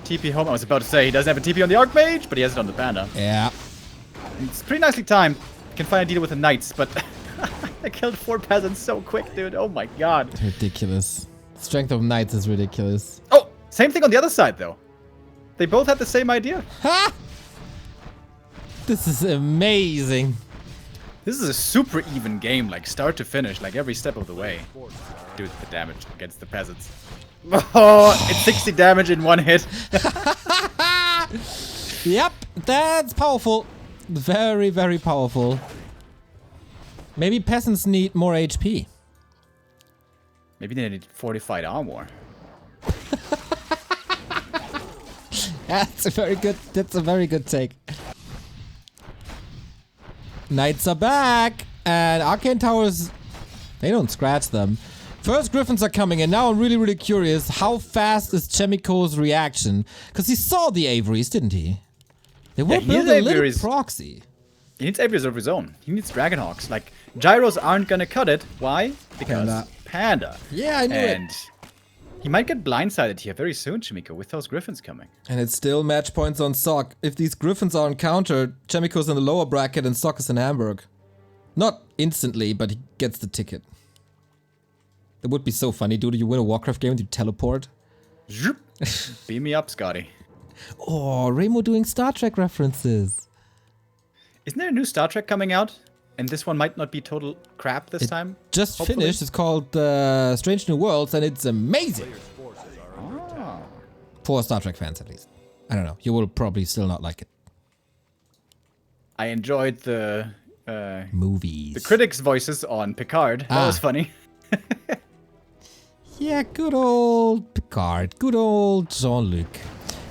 TP home. I was about to say he doesn't have a TP on the Archmage, but he has it on the Panda. Yeah. It's pretty nicely timed. Can finally deal with the Knights, but I killed 4 Peasants so quick, dude. Oh my god. Ridiculous. Strength of Knights is ridiculous. Oh, same thing on the other side, though. They both had the same idea. Ha! This is amazing. This is a super even game, like start to finish, like every step of the way. Dude, the damage against the Peasants. Oh, it's 60 damage in one hit. Yep, that's powerful. Very, very powerful. Maybe Peasants need more HP. Maybe they need fortified armor. That's a very good take. Knights are back, and Arcane Towers, they don't scratch them. First Griffins are coming in. Now I'm really, really curious. How fast is Chaemiko's reaction? Because he saw the Aviaries, didn't he? They were building a little proxy. He needs Aviaries of his own. He needs Dragonhawks. Like, Gyros aren't gonna cut it. Why? Because Panda. Yeah, I knew it. And he might get blindsided here very soon, Chaemiko, with those Griffins coming. And it's still match points on Sok. If these Griffins are encountered, Chaemiko's in the lower bracket and Sok is in Hamburg. Not instantly, but he gets the ticket. It would be so funny, dude. You win a Warcraft game and you teleport. Zoop. Beam me up, Scotty. Oh, Remo doing Star Trek references. Isn't there a new Star Trek coming out? And this one might not be total crap this time? Just hopefully. finished. It's called Strange New Worlds, and it's amazing. Oh. For Star Trek fans, at least. I don't know. You will probably still not like it. I enjoyed the movies. The critics' voices on Picard. That was funny. Yeah, good old Picard. Good old Jean-Luc.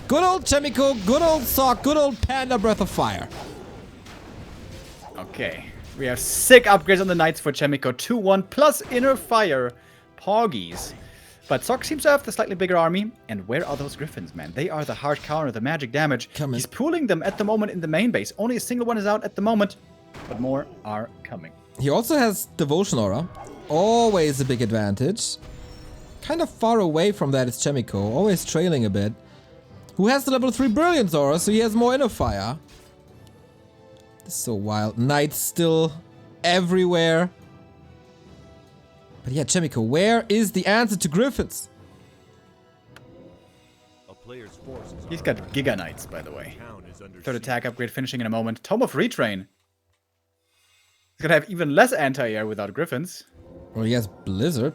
Good old Chaemiko. Good old Sok. Good old Panda Breath of Fire. Okay. We have sick upgrades on the Knights for Chaemiko. 2-1 plus Inner Fire. Porgies. But Sok seems to have the slightly bigger army. And where are those Griffins, man? They are the hard counter, the magic damage. He's pooling them at the moment in the main base. Only a single one is out at the moment. But more are coming. He also has Devotion Aura. Always a big advantage. Kind of far away from that is Chaemiko. Always trailing a bit. Who has the level 3 Brilliance Aura, so he has more Inner Fire. This is so wild. Knights still everywhere. But yeah, Chaemiko, where is the answer to Griffins? He's got Giga Knights, by the way. Third attack upgrade finishing in a moment. Tome of Retrain. He's gonna have even less anti-air without Griffins. Well, he has Blizzard.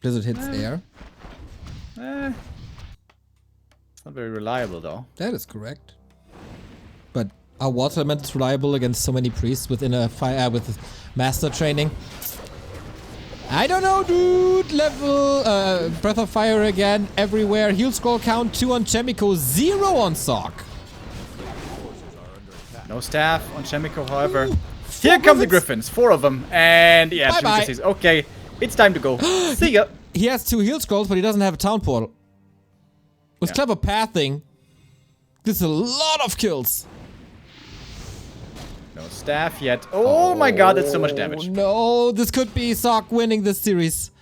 Blizzard hits air. It's not very reliable, though. That is correct. But are water elementals reliable against so many priests within a fire with master training? I don't know, dude. Level Breath of Fire again everywhere. Heal scroll count 2 on Chaemiko, 0 on Sok. No staff on Chaemiko, however. Here come the Griffins, 4 of them. And yeah, Bye-bye. Chaemiko says, okay, it's time to go. See ya. He has 2 heal scrolls, but he doesn't have a town portal. With clever pathing, this is a lot of kills. No staff yet. Oh my god, that's so much damage. No, this could be Sok winning this series.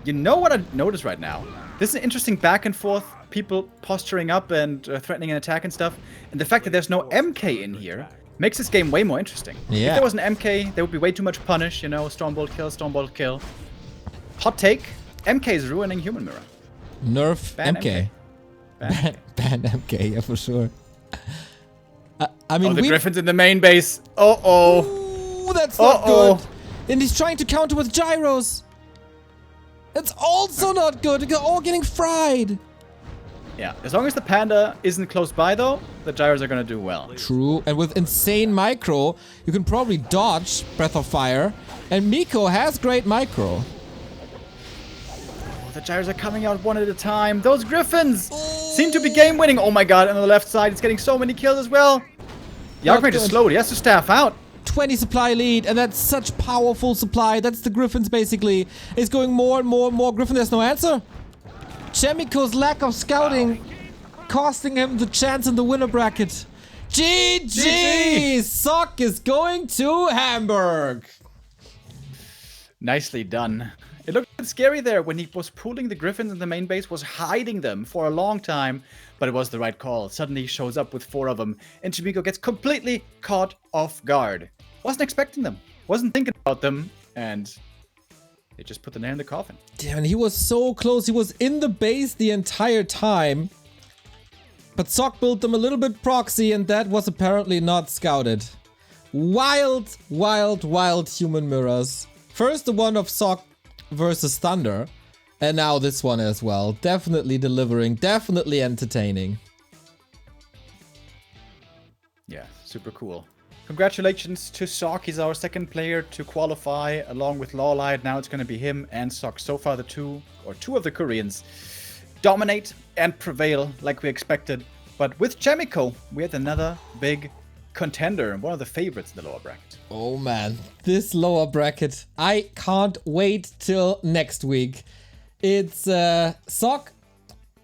You know what I noticed right now? This is an interesting back and forth. People posturing up and threatening an attack and stuff. And the fact that there's no MK in here makes this game way more interesting. Yeah. If there was an MK, there would be way too much punish, you know, Stormbolt kill. Hot take, MK is ruining Human Mirror. Nerf Ban MK. MK. Ban MK, yeah, for sure. I mean, Oh, the Griffins in the main base. Uh-oh. Ooh, that's not good. And he's trying to counter with gyros. That's also not good. They're all getting fried. Yeah, as long as the panda isn't close by, though, the gyros are gonna do well. True, and with insane micro, you can probably dodge Breath of Fire. And Miko has great micro. Oh, the gyros are coming out one at a time. Those Griffins seem to be game-winning. Oh my god, and on the left side, it's getting so many kills as well. Yarkmate is slowed. He has to staff out. 20 supply lead, and that's such powerful supply. That's the Griffins, basically. It's going more and more and more. Griffin, there's no answer. Chaemiko's lack of scouting costing him the chance in the winner bracket. GG! Sok is going to Hamburg. Nicely done. It looked a bit scary there when he was pulling the Griffins in the main base, was hiding them for a long time, but it was the right call. Suddenly he shows up with 4 of them, and Chaemiko gets completely caught off guard. Wasn't expecting them, wasn't thinking about them, and they just put the nail in the coffin. Damn, he was so close. He was in the base the entire time. But Sok built them a little bit proxy, and that was apparently not scouted. Wild, wild, wild human mirrors. First the one of Sok versus Thunder, and now this one as well. Definitely delivering, definitely entertaining. Yeah, super cool. Congratulations to Sok. He's our second player to qualify along with Lawlight. Now it's going to be him and Sok. So far, two of the Koreans dominate and prevail like we expected. But with Chaemiko, we had another big contender and one of the favorites in the lower bracket. Oh man, this lower bracket. I can't wait till next week. It's Soin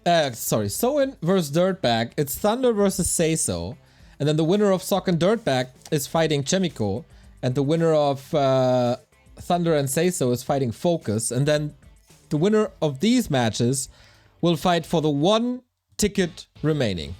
versus Dirtbag. It's Thunder versus Seiso. And then the winner of Sok and Dirtbag is fighting Chaemiko. And the winner of Thunder and Seiso is fighting Focus. And then the winner of these matches will fight for the 1 ticket remaining.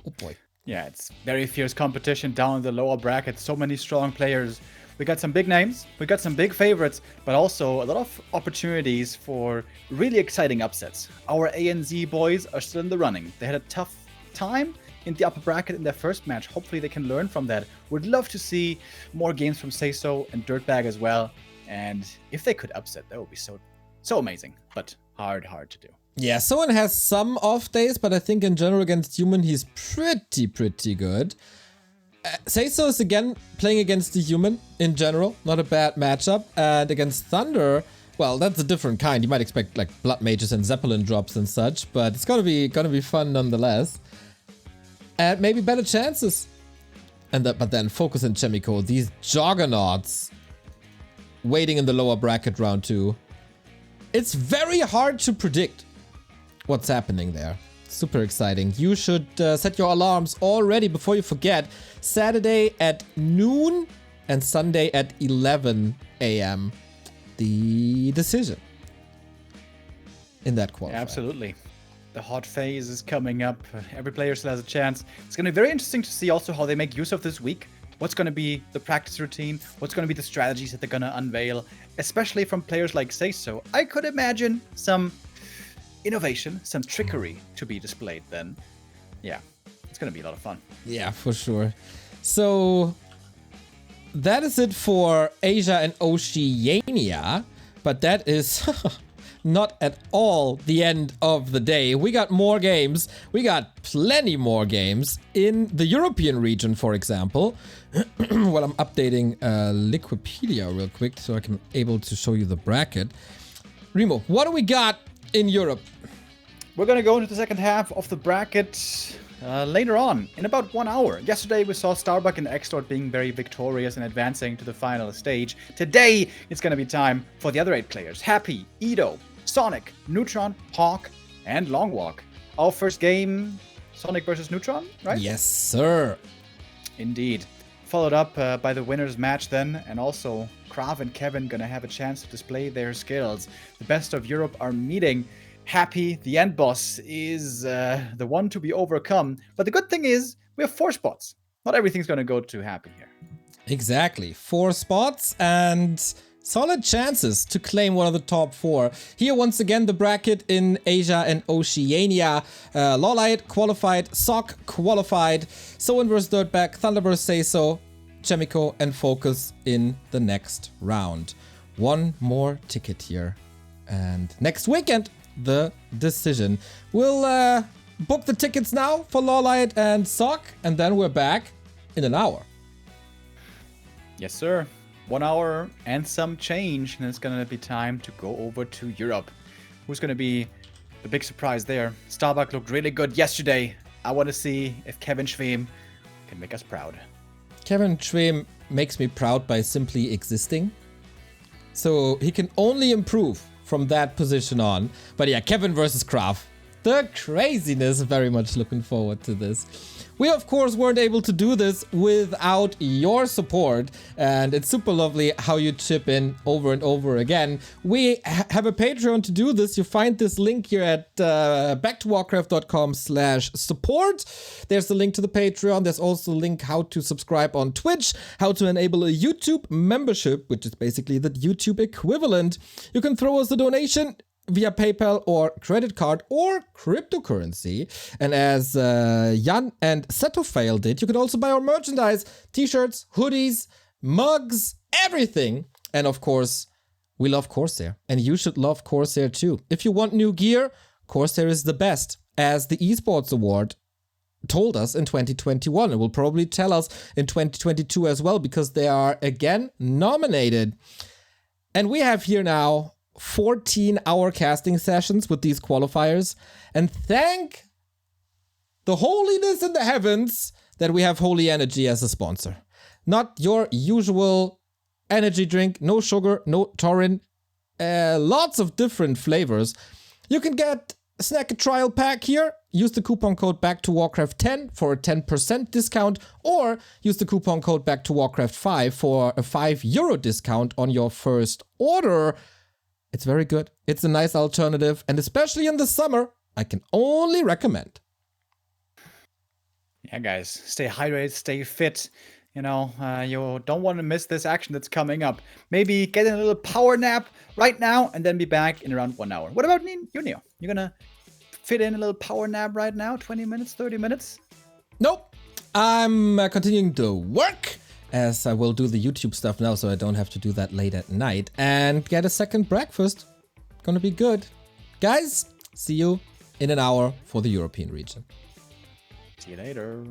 Oh boy. Yeah, it's very fierce competition down in the lower bracket. So many strong players. We got some big names, we got some big favorites, but also a lot of opportunities for really exciting upsets. Our ANZ boys are still in the running. They had a tough time in the upper bracket in their first match. Hopefully they can learn from that. Would love to see more games from Seiso and Dirtbag as well. And if they could upset, that would be so amazing, but hard to do. Yeah, Soen has some off days, but I think in general against Human, he's pretty good. Seiso is again playing against the Human in general, not a bad matchup. And against Thunder, well, that's a different kind. You might expect like Blood Mages and Zeppelin drops and such, but it's gonna be fun nonetheless. And maybe better chances. But then Focus and Chaemiko, these juggernauts waiting in the lower bracket round 2. It's very hard to predict what's happening there. Super exciting. You should set your alarms already before you forget. Saturday at noon and Sunday at 11 a.m. The decision in that qualifier. Absolutely. The hot phase is coming up. Every player still has a chance. It's going to be very interesting to see also how they make use of this week. What's going to be the practice routine? What's going to be the strategies that they're going to unveil? Especially from players like Seiso. I could imagine some innovation, some trickery to be displayed then. Yeah, it's going to be a lot of fun. Yeah, for sure. So that is it for Asia and Oceania. But that is not at all the end of the day. We got more games. We got plenty more games in the European region, for example. Well, I'm updating Liquipedia real quick so I can able to show you the bracket. Remo, what do we got in Europe? We're going to go into the second half of the bracket. later on, in about 1 hour. Yesterday we saw Starbuck and Xlord being very victorious and advancing to the final stage. Today it's gonna be time for the other 8 players. Happy, Edo, Sonic, Neutron, Hawk, and Longwalk. Our first game, Sonic versus Neutron, right? Yes, sir. Indeed. Followed up by the winners match then, and also Krav and Kevin gonna have a chance to display their skills. The best of Europe are meeting. Happy, the end boss, is the one to be overcome. But the good thing is, we have 4 spots. Not everything's gonna go to Happy here. Exactly. 4 spots and solid chances to claim one of the top 4. Here once again the bracket in Asia and Oceania. Lawlight qualified, Sock qualified, Soen vs Dirtbag, Thunder vs Say So, Chaemiko and Focus in the next round. One more ticket here. And next weekend, the decision. We'll book the tickets now for Lawlight and Sock, and then we're back in an hour. Yes, sir. 1 hour and some change, and it's gonna be time to go over to Europe. Who's gonna be the big surprise there? Starbuck looked really good yesterday. I want to see if Kevin Schwem can make us proud. Kevin Schwem makes me proud by simply existing. So he can only improve from that position on. But yeah, Kevin versus Krav. The craziness, very much looking forward to this. We of course weren't able to do this without your support, and it's super lovely how you chip in over and over again. We have a Patreon to do this. You find this link here at backtowarcraft.com/support. There's the link to the Patreon. There's also a link how to subscribe on Twitch, how to enable a YouTube membership, which is basically the YouTube equivalent. You can throw us a donation via PayPal or credit card or cryptocurrency. And as Jan and Setofail did, you can also buy our merchandise, t-shirts, hoodies, mugs, everything. And of course, we love Corsair. And you should love Corsair too. If you want new gear, Corsair is the best, as the Esports Award told us in 2021. It will probably tell us in 2022 as well, because they are again nominated. And we have here now 14-hour casting sessions with these qualifiers, and thank the holiness in the heavens that we have Holy Energy as a sponsor. Not your usual energy drink, no sugar, no taurine, lots of different flavors. You can get a snack trial pack here. Use the coupon code BackToWarcraft10 for a 10% discount, or use the coupon code BackToWarcraft5 for a €5 discount on your first order. It's very good. It's a nice alternative, and especially in the summer, I can only recommend. Yeah, guys, stay hydrated, stay fit. You know, you don't want to miss this action that's coming up. Maybe get in a little power nap right now, and then be back in around 1 hour. What about you, Neo? You gonna fit in a little power nap right now? 20 minutes, 30 minutes? Nope. I'm continuing to work, as I will do the YouTube stuff now, so I don't have to do that late at night, and get a second breakfast. Gonna be good. Guys, see you in an hour for the European region. See you later.